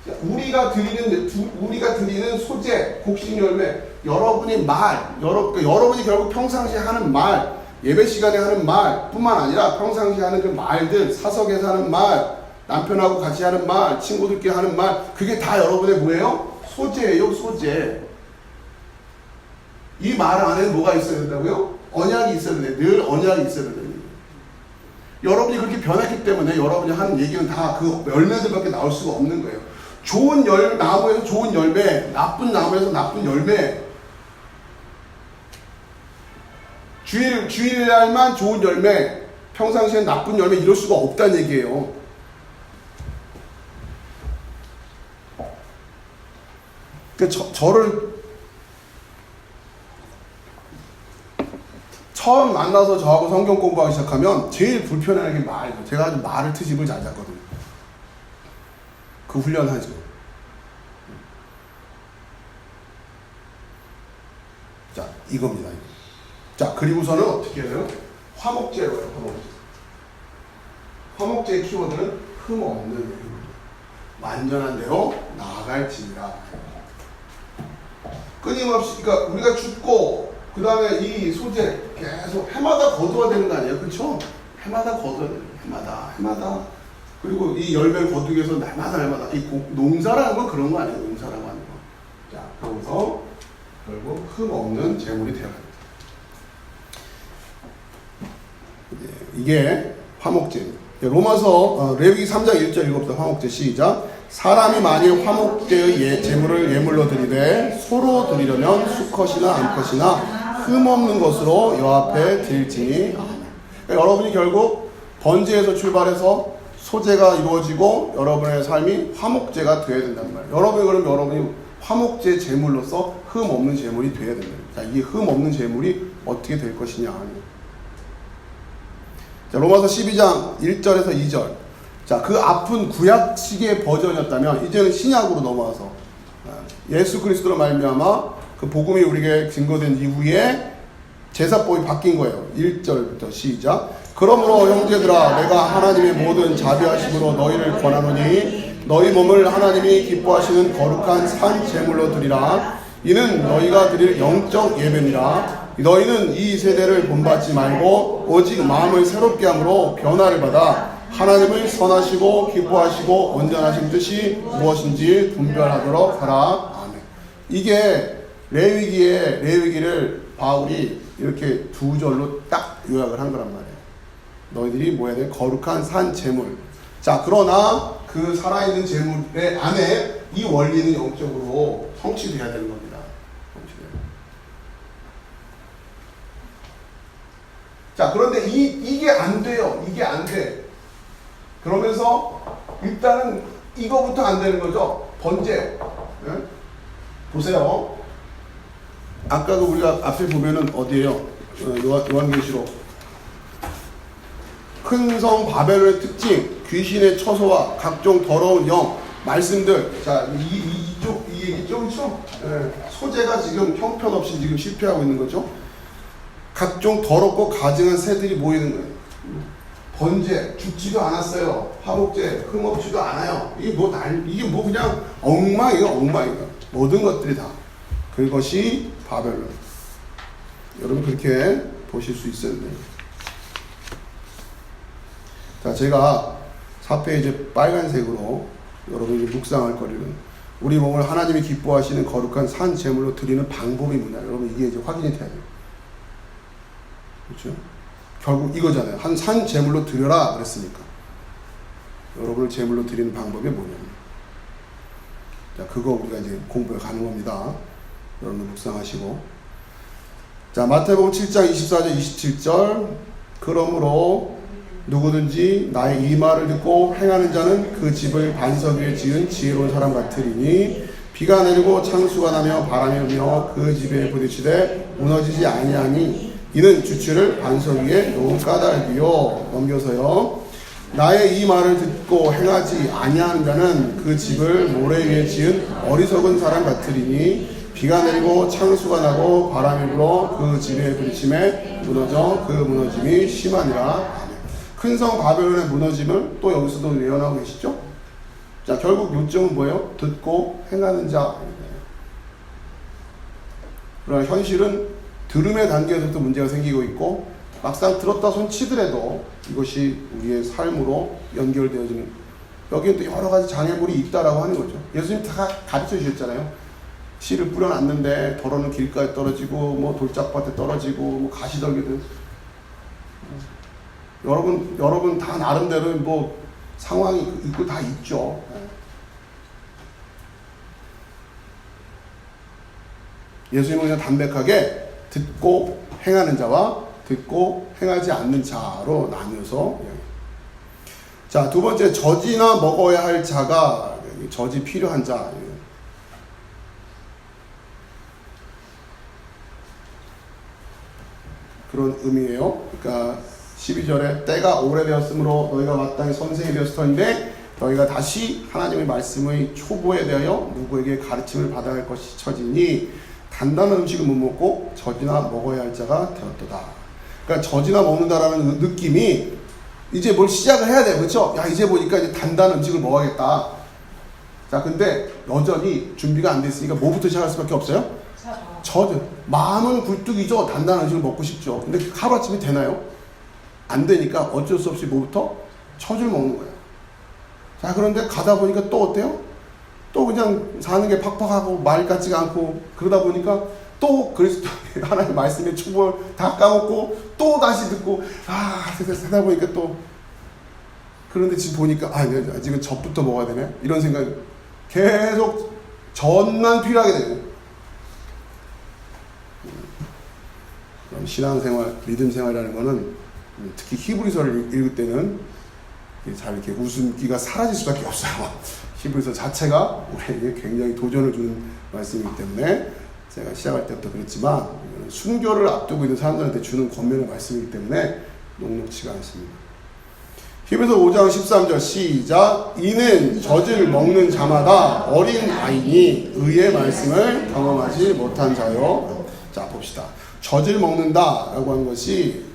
자, 우리가 드리는 소재, 곡식 열매, 여러분이 여러분이 결국 평상시에 하는 말, 예배 시간에 하는 말 뿐만 아니라 평상시에 하는 그 말들, 사석에서 하는 말, 남편하고 같이 하는 말, 친구들끼리 하는 말, 그게 다 여러분의 뭐예요? 소재예요, 소재. 이 말 안에 뭐가 있어야 된다고요? 언약이 있어야 된다. 늘 언약이 있어야 된다. 여러분이 그렇게 변했기 때문에 여러분이 하는 얘기는 다 그 열매들밖에 나올 수가 없는 거예요. 좋은 나무에서 좋은 열매, 나쁜 나무에서 나쁜 열매. 주일날만 좋은 열매, 평상시엔 나쁜 열매, 이럴 수가 없다는 얘기예요. 그러니까 저를 처음 만나서 저하고 성경 공부하기 시작하면 제일 불편한 게 말이에요. 제가 아주 말을 트집을 잘 잡거든요. 그 훈련하죠. 자, 이겁니다. 자, 그리고서는 어떻게 해야 돼요? 화목제로요, 화목제. 화목제의 키워드는 흠 없는 예물. 완전한 대로 나아갈지니라. 끊임없이, 그러니까 우리가 죽고, 그 다음에 이 소재 계속 해마다 거둬야 되는 거 아니에요? 그렇죠? 해마다 거둬야 돼요. 해마다. 그리고 이 열매를 거두기 위해서 날마다. 이 농사라는 건 그런 거 아니에요? 농사라고 하는 거. 자, 그러면서 결국 흠 없는 제물이 되어야 합니다. 이게 화목제입니다. 로마서 레위기 3장 1절 읽어봅시다. 화목제 시작. 사람이 만일 화목제의 제물을 예물로 드리되 소로 드리려면 수컷이나 암컷이나 흠없는 것으로 여호와 앞에 드릴지니. 그러니까 여러분이 결국 번제에서 출발해서 소제가 이루어지고 여러분의 삶이 화목제가 되어야 된단 말이에요. 여러분이 화목제 제물로서 흠 없는 제물이 돼야 된다. 자, 이 흠 없는 제물이 어떻게 될 것이냐. 자, 로마서 12장 1절에서 2절. 자, 그 앞은 구약식의 버전이었다면 이제는 신약으로 넘어와서 예수 그리스도로 말미암아 그 복음이 우리에게 증거된 이후에 제사법이 바뀐 거예요. 1절부터 시작. 그러므로 형제들아, 내가 하나님의 모든 자비하심으로 너희를 권하노니 너희 몸을 하나님이 기뻐하시는 거룩한 산 제물로 드리라. 이는 너희가 드릴 영적 예배니라. 너희는 이 세대를 본받지 말고 오직 마음을 새롭게 함으로 변화를 받아 하나님을 선하시고 기뻐하시고 온전하신 뜻이 무엇인지 분별하도록 하라. 아멘. 이게 레위기를 바울이 이렇게 두 절로 딱 요약을 한 거란 말이에요. 너희들이 뭐 해야 돼? 거룩한 산 제물. 자, 그러나 그 살아있는 제물의 안에 이 원리는 영적으로 성취돼야 되는 겁니다. 자, 그런데 이게 안 돼요. 이게 안 돼. 그러면서 일단은 이거부터 안 되는 거죠. 번제. 네? 보세요. 아까 우리가 앞에 보면은 어디에요? 요한계시록. 큰 성 바벨론의 특징, 귀신의 처소와 각종 더러운 영, 말씀들. 자, 이쪽이죠? 네. 소재가 지금 형편없이 지금 실패하고 있는 거죠. 각종 더럽고 가증한 새들이 모이는 거예요. 번제, 죽지도 않았어요. 화목제, 흠없지도 않아요. 이게 뭐 그냥 엉망이에요, 엉망이에요. 모든 것들이 다. 그것이 바벨론. 여러분 그렇게 보실 수 있어야 돼요. 자, 제가 4페이지 빨간색으로 여러분이 묵상할 거리는 우리 몸을 하나님이 기뻐하시는 거룩한 산 제물로 드리는 방법이 뭐냐. 여러분 이게 이제 확인이 돼야 돼요. 그렇죠? 결국 이거잖아요. 한 산 제물로 드려라 그랬으니까. 여러분을 제물로 드리는 방법이 뭐냐면, 자, 그거 우리가 이제 공부해 가는 겁니다. 여러분 묵상하시고. 자, 마태복음 7장 24절 27절. 그러므로 누구든지 나의 이 말을 듣고 행하는 자는 그 집을 반석 위에 지은 지혜로운 사람 같으리니 비가 내리고 창수가 나며 바람이 불며 그 집에 부딪히되 무너지지 아니하니 이는 주추를 반석 위에 놓은 까닭이요. 넘겨서요. 나의 이 말을 듣고 행하지 아니하는 자는 그 집을 모래 위에 지은 어리석은 사람 같으리니 비가 내리고 창수가 나고 바람이 불어 그 집에 부딪힘에 무너져 그 무너짐이 심하니라. 큰 성 바벨론의 무너짐을 또 여기서도 예언하고 계시죠? 자, 결국 요점은 뭐예요? 듣고 행하는 자. 그러나 현실은 들음의 단계에서부터 문제가 생기고 있고 막상 들었다 손 치더라도 이것이 우리의 삶으로 연결되어지는, 여기에 또 여러 가지 장애물이 있다라고 하는 거죠. 예수님 다 가르쳐 주셨잖아요. 씨를 뿌려놨는데 덜어는 길가에 떨어지고 뭐 돌짝밭에 떨어지고 뭐 가시떨기들. 여러분 다 나름대로 뭐 상황이 있고 다 있죠. 예수님은 그냥 담백하게 듣고 행하는 자와 듣고 행하지 않는 자로 나뉘어서. 자, 두 번째, 젖이나 먹어야 할 자가, 젖이 필요한 자. 그런 의미예요. 그러니까 12절에 때가 오래되었으므로 너희가 마땅히 선생이 되었을 터인데 너희가 다시 하나님의 말씀의 초보에 대하여 누구에게 가르침을 받아야 할 것이 처지니 단단한 음식을 못 먹고 젖이나 먹어야 할 자가 되었도다. 그러니까 젖이나 먹는다라는 느낌이 이제 뭘 시작을 해야 돼요. 그렇죠? 야, 이제 보니까 이제 단단한 음식을 먹어야겠다. 자, 근데 여전히 준비가 안 됐으니까 뭐부터 시작할 수밖에 없어요? 젖. 마음은 굴뚝이죠. 단단한 음식을 먹고 싶죠. 근데 하루아침에 되나요? 안 되니까 어쩔 수 없이 뭐부터? 젖을 먹는 거예요. 자, 그런데 가다 보니까 또 어때요? 또 그냥 사는 게 팍팍하고 말 같지가 않고 그러다 보니까 또 그리스도 하나님 말씀의 축복을 다 까먹고 또 다시 듣고 세다 보니까 또, 그런데 지금 보니까 지금 젖부터 먹어야 되네 이런 생각이 계속 젖만 필요하게 되고. 그럼 신앙생활, 믿음생활이라는 거는 특히 히브리서를 읽을 때는 잘 이렇게 웃음기가 사라질 수밖에 없어요. 히브리서 자체가 우리에게 굉장히 도전을 주는 말씀이기 때문에 제가 시작할 때부터 그랬지만 순교를 앞두고 있는 사람들한테 주는 권면의 말씀이기 때문에 녹록치가 않습니다. 히브리서 5장 13절 시작. 이는 젖을 먹는 자마다 어린 아이니 의의 말씀을 경험하지 못한 자요. 자 봅시다. 젖을 먹는다라고 하는 것이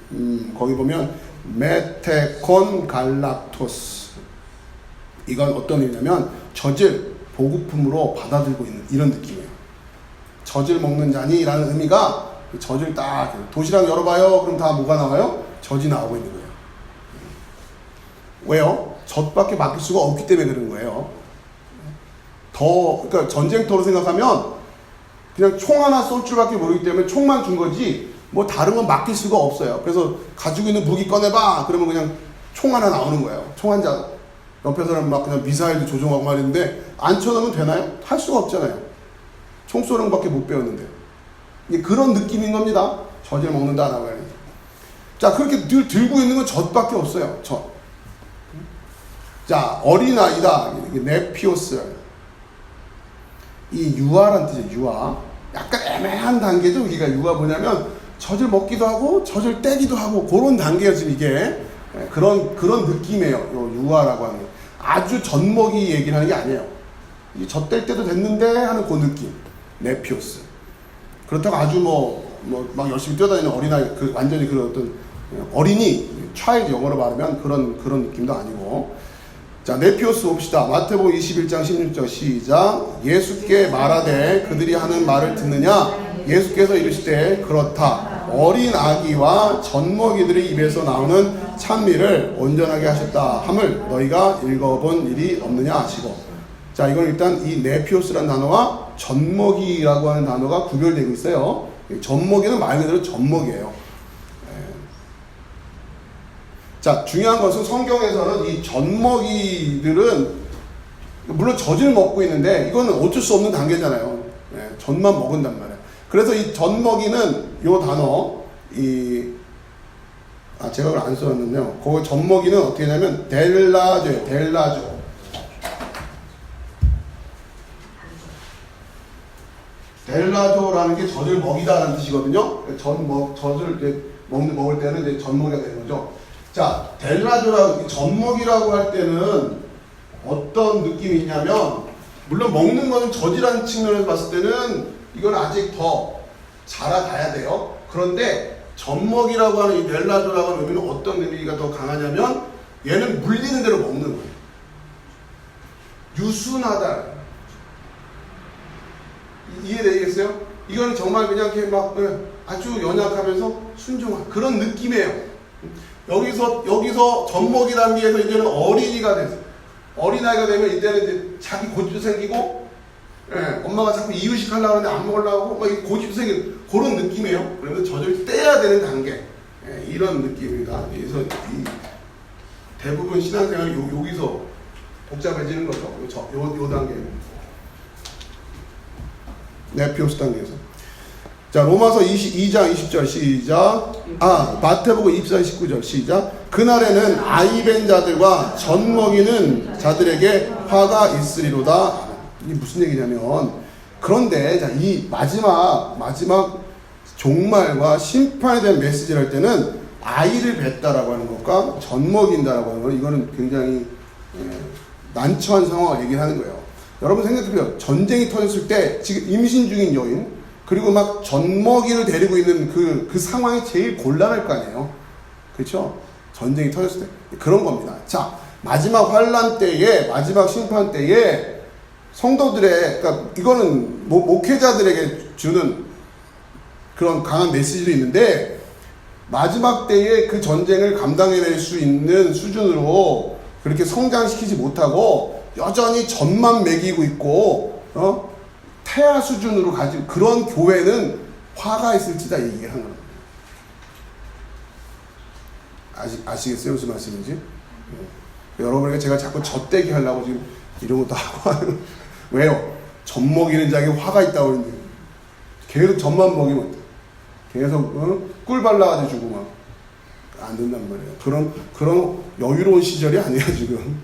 거기 보면 메테콘 갈락토스, 이건 어떤 의미냐면 젖을 보급품으로 받아들고 있는 이런 느낌이에요. 젖을 먹는 자니 라는 의미가 젖을 딱 도시락 열어봐요. 그럼 다 뭐가 나와요? 젖이 나오고 있는 거예요. 왜요? 젖밖에 맡길 수가 없기 때문에 그런 거예요. 그러니까 전쟁터로 생각하면 그냥 총 하나 쏠 줄밖에 모르기 때문에 총만 준 거지 뭐 다른 건 맡길 수가 없어요. 그래서 가지고 있는 무기 꺼내봐 그러면 그냥 총 하나 나오는 거예요. 총 한 장. 옆에 사람 막 그냥 미사일도 조종하고 말했는데 안 쳐놓으면 되나요? 할 수가 없잖아요. 총 쏘는 것밖에 못 배웠는데. 그런 느낌인 겁니다. 젖을 먹는다라고 하는. 자, 그렇게 늘 들고 있는 건 젖밖에 없어요. 젖. 자, 어린아이다. 네피오스. 이 유아란 뜻이에요. 유아. 약간 애매한 단계죠. 여기가 유아 뭐냐면 젖을 먹기도 하고 젖을 떼기도 하고 그런 단계예요. 지금 이게. 그런 느낌이에요. 요 유아라고 하는 게. 아주 젖먹이 얘기를 하는 게 아니에요. 젖 뗄 때도 됐는데 하는 그 느낌. 네피오스. 그렇다고 아주 막 열심히 뛰어다니는 어린아이, 완전히 그런 어떤 어린이, 차일드 영어로 말하면 그런 느낌도 아니고. 자, 네피오스 봅시다. 마태복음 21장 16절 시작. 예수께 말하되 그들이 하는 말을 듣느냐? 예수께서 이르시되 그렇다. 어린 아기와 젖먹이들의 입에서 나오는 찬미를 온전하게 하셨다 함을 너희가 읽어본 일이 없느냐 하시고. 자, 이건 일단 이 네피오스라는 단어와 젖먹이라고 하는 단어가 구별되고 있어요. 젖먹이는 말 그대로 젖먹이에요. 자, 중요한 것은 성경에서는 이 젖먹이들은 물론 젖을 먹고 있는데 이거는 어쩔 수 없는 단계잖아요. 젖만 먹은단 말이에요. 그래서 이 젖먹이는 요 단어 제가 그걸 안 써놨는데요. 그 젖먹이는 어떻게 하냐면 델라조예요. 델라조. 델라조라는 게 젖을 먹이다라는 뜻이거든요. 젖을 이제 먹을 때는 이제 젖먹이가 되는 거죠. 자, 델라조라고, 젖먹이라고 할 때는 어떤 느낌이 있냐면, 물론 먹는 거는 젖이라는 측면에서 봤을 때는 이건 아직 더 자라가야 돼요. 그런데 젖먹이라고 하는 이 델라조라고 하는 의미는 어떤 의미가 더 강하냐면, 얘는 물리는 대로 먹는 거예요. 유순하다. 이해되겠어요? 이거는 정말 그냥 이렇게 막 아주 연약하면서 순종한 그런 느낌이에요. 여기서 젖먹이 단계에서 이제는 어린이가 됐어요. 어린아이가 되면 이때는 이제 자기 고집도 생기고, 엄마가 자꾸 이유식 하려고 하는데 안 먹으려고 하고, 막 고집도 생기는 그런 느낌이에요. 그래서 젖을 떼야 되는 단계. 이런 느낌입니다. 그래서 대부분 신앙생활이 여기서 복잡해지는 거죠. 요 단계. 네피오스 단계에서. 자, 로마서 22장 20절 시작. 마태복음 24장 19절 시작. 그날에는 아이벤 자들과 젖먹이는 자들에게 화가 있으리로다. 이게 무슨 얘기냐면, 그런데 자, 이 마지막 종말과 심판에 대한 메시지를 할 때는 아이를 뱉다라고 하는 것과 젖먹인다라고 하는 건 이거는 굉장히 난처한 상황을 얘기하는 거예요. 여러분 생각해보세요. 전쟁이 터졌을 때 지금 임신 중인 여인, 그리고 막 젖먹이를 데리고 있는 그 상황이 제일 곤란할 거 아니에요. 그렇죠? 전쟁이 터졌을 때. 그런 겁니다. 자, 마지막 환란 때에, 마지막 심판 때에 성도들의, 그러니까 이거는 목회자들에게 주는 그런 강한 메시지도 있는데, 마지막 때에 그 전쟁을 감당해낼 수 있는 수준으로 그렇게 성장시키지 못하고 여전히 젖만 먹이고 있고, 태아 수준으로 가지고 그런 교회는 화가 있을지다 얘기를 한 겁니다. 아시겠어요? 무슨 말씀인지? 여러분에게 제가 자꾸 젖대기 하려고 지금 이런 것도 하고 하는. 왜요? 젖 먹이는 자에게 화가 있다고 그러는데 계속 젖만 먹이면 계속 꿀 발라가지고 주고 막 안 된단 말이에요. 그런 여유로운 시절이 아니에요 지금.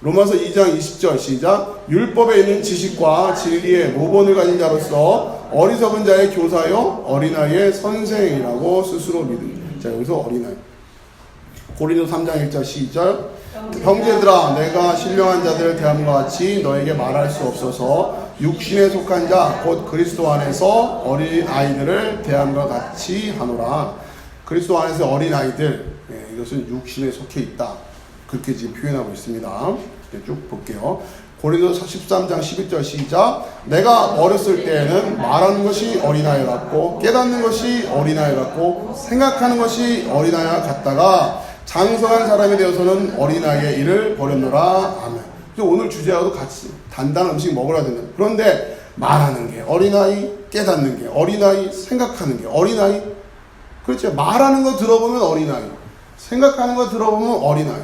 로마서 2장 20절 시작. 율법에 있는 지식과 진리의 모본을 가진 자로서 어리석은 자의 교사요 어린아이의 선생이라고 스스로 믿음. 자, 여기서 어린아이. 고린도 3장 1절 시절. 형제들아, 내가 신령한 자들을 대함과 같이 너에게 말할 수 없어서 육신에 속한 자 곧 그리스도 안에서 어린 아이들을 대함과 같이 하노라. 그리스도 안에서 어린 아이들, 이것은 육신에 속해 있다. 그렇게 지금 표현하고 있습니다. 쭉 볼게요. 고린도서 13장 11절 시작. 내가 어렸을 때에는 말하는 것이 어린아이 같고 깨닫는 것이 어린아이 같고 생각하는 것이 어린아이 같다가 장성한 사람이 되어서는 어린아이의 일을 버렸노라. 아멘. 그래서 오늘 주제하고도 같이 단단한 음식 먹으라 된다. 그런데 말하는 게 어린아이, 깨닫는 게 어린아이, 생각하는 게 어린아이. 그렇죠. 말하는 거 들어보면 어린아이, 생각하는 거 들어보면 어린아이,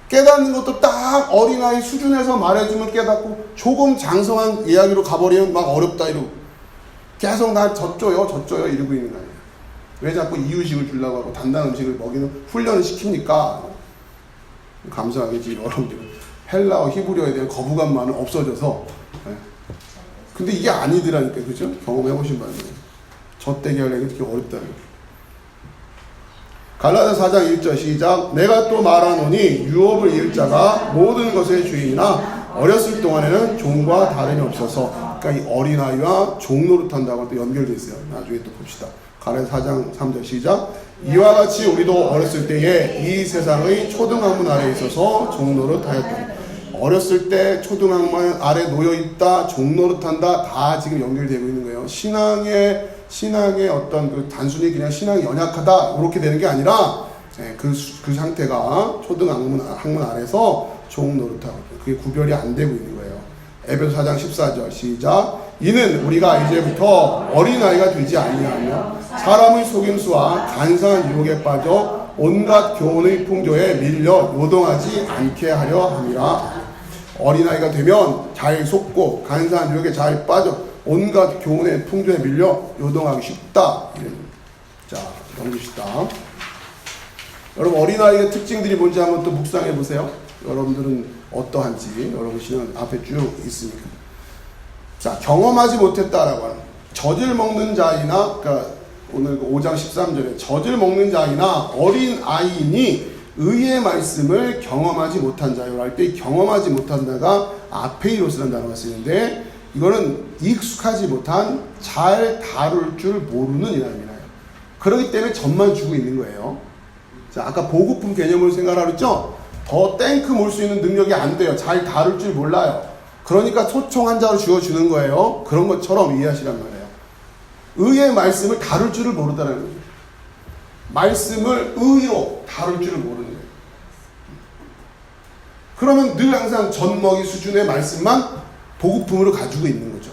깨닫는 것도 딱 어린아이 수준에서 말해주면 깨닫고 조금 장성한 이야기로 가버리면 막 어렵다 이러고 계속 나 젖줘요 이러고 있는 거 아니에요. 왜 자꾸 이유식을 주려고 하고 단단한 음식을 먹이는 훈련을 시킵니까? 감사하겠지. 여러분들 헬라어 히브리어에 대한 거부감만은 없어져서. 근데 이게 아니더라니까. 그죠? 경험해보신 바는 젖대기 하려면 되게 어렵다는 거예요. 갈라디아 4장 1절 시작. 내가 또 말하노니 유업을 이을 자가 모든 것의 주인이나 어렸을 동안에는 종과 다름이 없어서. 그러니까 이 어린아이와 종 노릇한다고 또 연결되어 있어요. 나중에 또 봅시다. 갈라디아 4장 3절 시작. 이와 같이 우리도 어렸을 때에 이 세상의 초등학문 아래에 있어서 종 노릇하였다. 어렸을 때 초등학문 아래 놓여있다, 종 노릇한다, 다 지금 연결되고 있는 거예요. 신앙의 어떤 그 단순히 그냥 신앙이 연약하다 이렇게 되는 게 아니라 그 상태가 초등학문 아래서 종 노릇하고 그게 구별이 안 되고 있는 거예요. 에베소 4장 14절 시작. 이는 우리가 이제부터 어린아이가 되지 아니하며 사람의 속임수와 간사한 유혹에 빠져 온갖 교훈의 풍조에 밀려 요동하지 않게 하려 함이라. 어린아이가 되면 잘 속고 간사한 유혹에 잘 빠져 온갖 교훈의 풍조에 밀려 요동하기 쉽다. 자, 넘깁시다. 여러분 어린아이의 특징들이 뭔지 한번 또 묵상해 보세요. 여러분들은 어떠한지 여러분 신앙 앞에 쭉 있으니까. 자, 경험하지 못했다라고 하는 젖을 먹는 자이나, 그러니까 오늘 5장 13절에 젖을 먹는 자이나 어린 아이니 의의 말씀을 경험하지 못한 자요 할 때 경험하지 못한 자가 아페이로스라는 단어가 쓰이는데 이거는 익숙하지 못한 잘 다룰 줄 모르는 이라는 거예요. 그렇기 때문에 젖만 주고 있는 거예요. 자, 아까 보급품 개념으로 생각하라 그랬죠? 더 탱크 몰 수 있는 능력이 안 돼요. 잘 다룰 줄 몰라요. 그러니까 소총 한 자로 주어주는 거예요. 그런 것처럼 이해하시란 말이에요. 의의 말씀을 다룰 줄을 모르다는 거죠. 말씀을 의로 다룰 줄을 모르는 거예요. 그러면 늘 항상 젖먹이 수준의 말씀만 보급품으로 가지고 있는 거죠.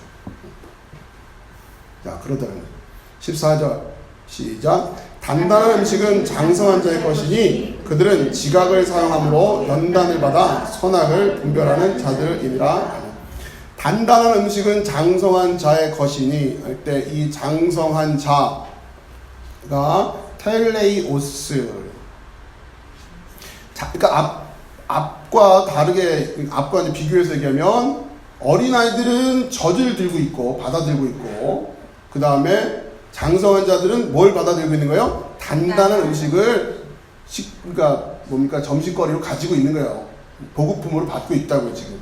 자, 그러다는 거죠. 14절 시작. 단단한 음식은 장성한 자의 것이니 그들은 지각을 사용함으로 연단을 받아 선악을 분별하는 자들이니라. 단단한 음식은 장성한 자의 것이니 할 때 이 장성한 자가 텔레이오스. 자, 그러니까 앞과 다르게 앞과 이제 비교해서 얘기하면 어린아이들은 젖을 들고 있고 받아들고 있고 그 다음에 장성한 자들은 뭘 받아들고 있는 거예요? 단단한 음식을 그러니까 뭡니까? 점심거리로 가지고 있는 거예요. 보급품으로 받고 있다고요, 지금.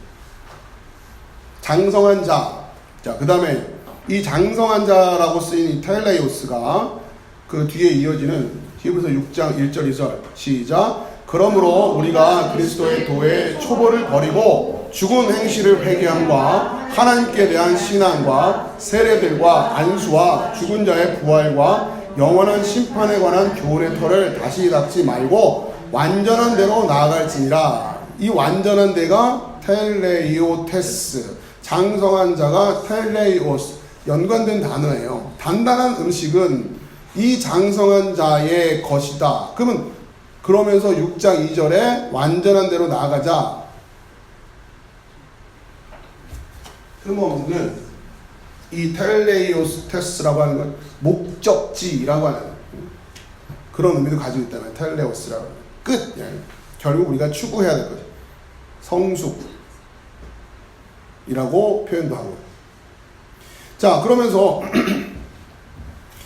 장성한 자. 자, 그 다음에 이 장성한 자라고 쓰인 이 텔레이오스가 그 뒤에 이어지는 히브리서 6장 1절 2절 시작. 그러므로 우리가 그리스도의 도의 초보를 버리고 죽은 행실을 회개함과 하나님께 대한 신앙과 세례들과 안수와 죽은 자의 부활과 영원한 심판에 관한 교훈의 터를 다시 닫지 말고 완전한 대로 나아갈지니라. 이 완전한 데가 텔레이오테스, 장성한 자가 텔레이오스, 연관된 단어예요. 단단한 음식은 이 장성한 자의 것이다. 그러면서 6장 2절에 완전한 대로 나아가자. 흠없는 이 텔레이오테스라고 하는 건 목적지라고 하는 그런 의미도 가지고 있다면 텔레오스라고 하는 끝. 결국 우리가 추구해야 될 거죠. 성숙이라고 표현도 하고. 자, 그러면서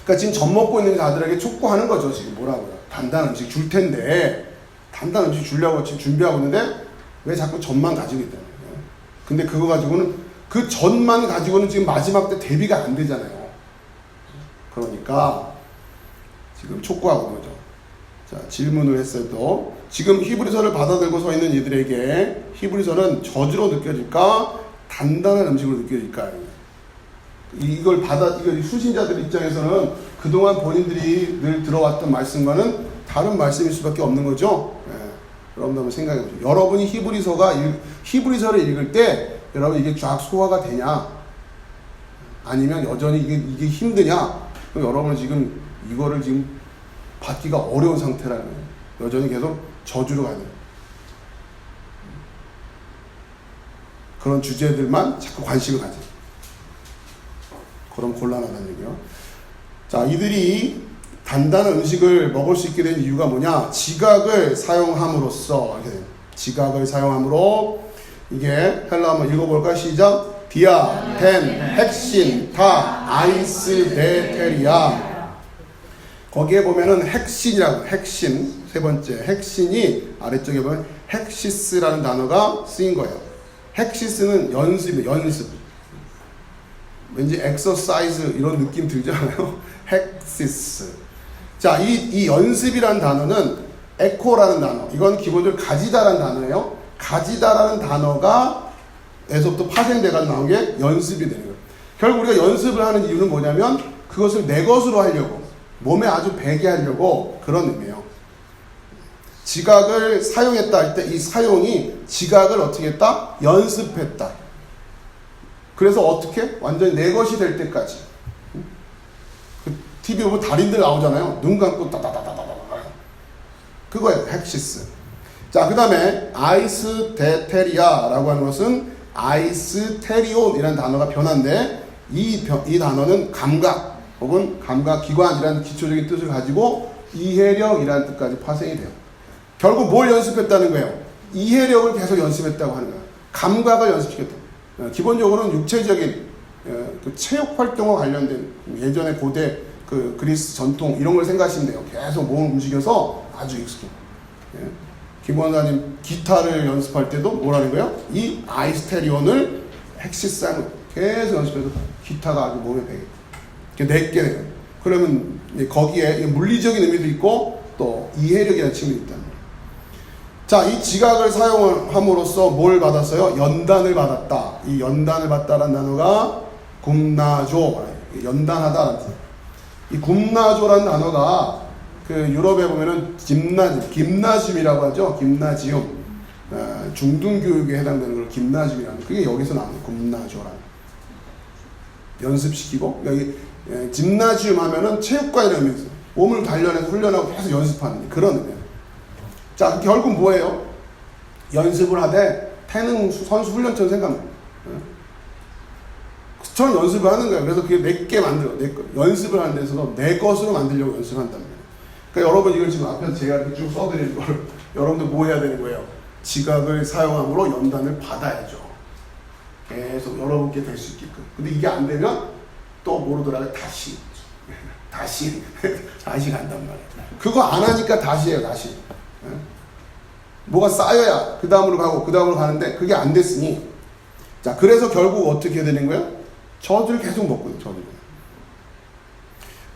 그러니까 지금 젖 먹고 있는 자들에게 촉구하는 거죠. 지금 뭐라고요? 단단한 음식 줄 텐데, 단단한 음식 주려고 지금 준비하고 있는데 왜 자꾸 젖만 가지고 있다는 거예요. 근데 그거 가지고는, 그 젖만 가지고는 지금 마지막 때 대비가 안 되잖아요. 그러니까 지금 촉구하고 있는 거죠. 자, 질문을 했어요. 또 지금 히브리서를 받아들고 서 있는 이들에게 히브리서는 저주로 느껴질까, 단단한 음식으로 느껴질까? 이걸 수신자들 입장에서는 그동안 본인들이 늘 들어왔던 말씀과는 다른 말씀일 수밖에 없는 거죠. 여러분 한번 생각해 보세요. 여러분이 히브리서를 읽을 때 여러분 이게 쫙 소화가 되냐, 아니면 여전히 이게 힘드냐? 그럼 여러분은 지금 이거를 지금 받기가 어려운 상태라는 거예요. 여전히 계속 저주로 가는 그런 주제들만 자꾸 관심을 가져요. 그럼 곤란하다는 얘기요. 자, 이들이 단단한 음식을 먹을 수 있게 된 이유가 뭐냐? 지각을 사용함으로써, 이렇게 돼요. 지각을 사용함으로, 이게 헬라 한번 읽어볼까? 시작. 디아, 텐, 핵신, 타, 아이스, 베테리아. 거기에 보면은 핵신이라고, 핵신, 세 번째 핵신이 아래쪽에 보면 헥시스라는 단어가 쓰인 거예요. 헥시스는 연습이에요. 연습. 왠지 엑서사이즈 이런 느낌 들잖아요. 헥시스. 자, 이 연습이라는 단어는 에코라는 단어. 이건 기본적으로 가지다라는 단어예요. 가지다라는 단어가 에서부터 파생돼가지고 나온 게 연습이 되는 거예요. 결국 우리가 연습을 하는 이유는 뭐냐면 그것을 내 것으로 하려고, 몸에 아주 배게 하려고, 그런 의미예요. 지각을 사용했다 할 때 이 사용이 지각을 어떻게 했다? 연습했다. 그래서 어떻게? 완전히 내 것이 될 때까지. 그 TV 보면 달인들 나오잖아요. 눈 감고 따다다다다다. 그거예요. 헥시스. 자, 그 다음에 아이스테테리아라고 하는 것은 아이스테리온이라는 단어가 변화인데, 이 단어는 감각 혹은 감각기관이라는 기초적인 뜻을 가지고 이해력이라는 뜻까지 파생이 돼요. 결국 뭘 연습했다는 거예요? 이해력을 계속 연습했다고 하는 거예요. 감각을 연습시켰다. 기본적으로는 육체적인 그 체육 활동과 관련된, 예전에 고대 그 그리스 전통 이런 걸 생각하시면 돼요. 계속 몸을 움직여서 아주 익숙해. 김 원사님 기타를 연습할 때도 뭐라는 거예요? 이 아이스테리온을 헥시스하는 계속 연습해서 기타가 아주 몸에 배게 내게 돼요. 그러면 거기에 물리적인 의미도 있고 또 이해력이라는 측면이 있다는 거예요. 자, 이 지각을 사용함으로써 뭘 받았어요? 연단을 받았다. 이 연단을 받다라는 단어가 굼나조, 연단하다라는 뜻. 이 굼나조라는 단어가 그 유럽에 보면은 김나지움이라고 하죠. 김나지움. 중등교육에 해당되는 걸 김나지움이라는, 그게 여기서 나오는 굼나조라는. 연습시키고, 여기 짐나지움 하면은 체육관이라는 의미가 있어요. 몸을 단련해서 훈련하고 계속 연습하는 그런 의미예요. 자, 결국 뭐예요? 연습을 하되 태능 선수 훈련처럼 생각합니다. 처럼 연습을 하는 거예요. 그래서 그게 내게 만들어. 연습을 하는 데서도 내 것으로 만들려고 연습한다는 거예요. 그러니까 여러분 이걸 지금 앞에서 제가 이렇게 쭉 써드리는 걸 여러분들 뭐 해야 되는 거예요? 지각을 사용함으로 연단을 받아야죠. 계속 여러분께 될 수 있게끔. 근데 이게 안 되면 또 모르더라도 다시 간단 말이에요. 그거 안 하니까 다시 해요. 다시. 뭐가 쌓여야 그 다음으로 가고 그 다음으로 가는데 그게 안 됐으니, 자, 그래서 결국 어떻게 되는 거예요? 저주를 계속 먹고 있어요. 저주를.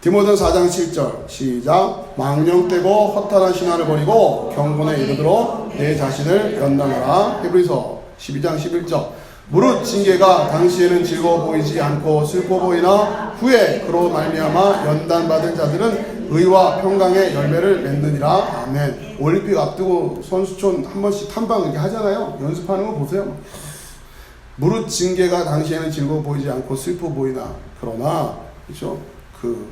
디모데전서 4장 7절 시작. 망령되고 허탄한 신화를 버리고 경건에 이르도록 내 자신을 연단하라. 히브리서 12장 11절. 무릇 징계가 당시에는 즐거워 보이지 않고 슬퍼 보이나 후에 그로 말미암아 연단받은 자들은 의와 평강의 열매를 맺느니라. 아멘. 올림픽 앞두고 선수촌 한 번씩 탐방 이렇게 하잖아요. 연습하는 거 보세요. 무릇 징계가 당시에는 즐거워 보이지 않고 슬퍼 보이나 그러나, 그렇죠? 그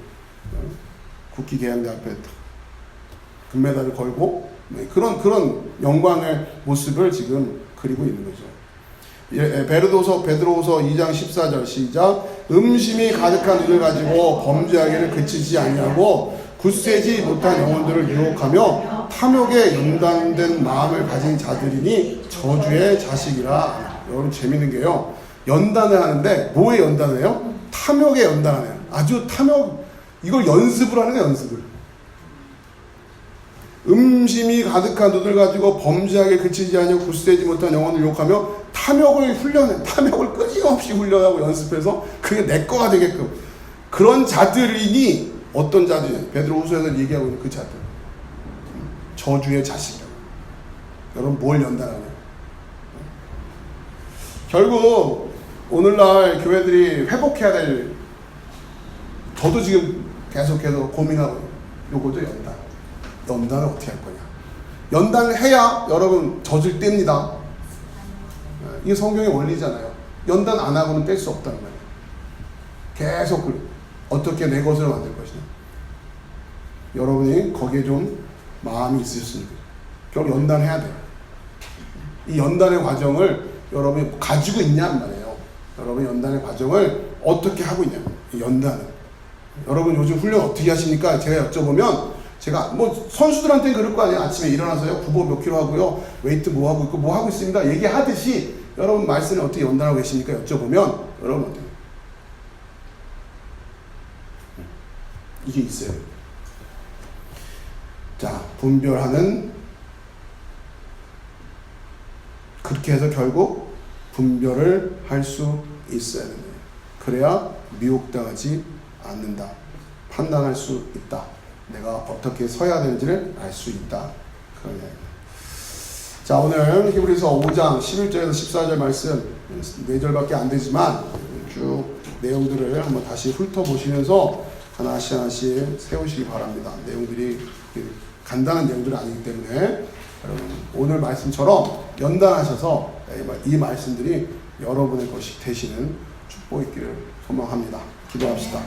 국기 계양대 앞에 금메달을 걸고 그런 영광의 모습을 지금 그리고 있는 거죠. 베드로후서 2장 14절 시작. 음심이 가득한 눈을 가지고 범죄하기를 그치지 아니하고 굳세지 못한 영혼들을 유혹하며 탐욕에 연단된 마음을 가진 자들이니 저주의 자식이라. 여러분 재밌는 게요, 연단을 하는데 뭐에 연단을 해요? 탐욕에 연단하네요. 아주 탐욕, 이걸 연습을 하는 거예요. 연습을. 음심이 가득한 눈을 가지고 범죄하게 그치지 않으며 굳세지 못한 영혼을 유혹하며 탐욕을 끊임없이 훈련하고 연습해서 그게 내 거가 되게끔, 그런 자들이니, 어떤 자들이 베드로후서에서 얘기하고 있는 그 자들, 저주의 자식이라고. 여러분 뭘 연단하냐? 결국 오늘날 교회들이 회복해야 될, 저도 지금 계속해서 고민하고 있는 요거죠. 연단을 어떻게 할 거냐. 연단을 해야 여러분 젖을 뗍니다. 이게 성경의 원리잖아요. 연단 안 하고는 뗄 수 없다는 말이에요. 계속 어떻게 내 것으로 만들 것이냐. 여러분이 거기에 좀 마음이 있으셨으니까 결국 연단해야 돼요. 이 연단의 과정을 여러분이 가지고 있냐는 말이에요. 여러분이 연단의 과정을 어떻게 하고 있냐. 이 연단을. 여러분 요즘 훈련 어떻게 하십니까? 제가 여쭤보면, 제가 뭐 선수들한테는 그럴 거 아니에요. 아침에 일어나서요, 구보 몇 킬로 하고요, 웨이트 뭐 하고 있고 뭐 하고 있습니다 얘기하듯이, 여러분 말씀을 어떻게 연단하고 계십니까? 여쭤보면 여러분 어때요? 이게 있어요. 자, 분별하는, 그렇게 해서 결국 분별을 할 수 있어야 됩니다. 그래야 미혹당하지 않는다. 판단할 수 있다. 내가 어떻게 서야 되는지를 알 수 있다. 그런 이야기입니다. 자, 오늘 히브리서 5장 11절에서 14절 말씀 4절밖에 안 되지만 쭉 내용들을 한번 다시 훑어보시면서 하나씩 세우시기 바랍니다. 내용들이 간단한 내용들이 아니기 때문에 여러분 오늘 말씀처럼 연단하셔서 이 말씀들이 여러분의 것이 되시는 축복이 있기를 소망합니다. 기도합시다.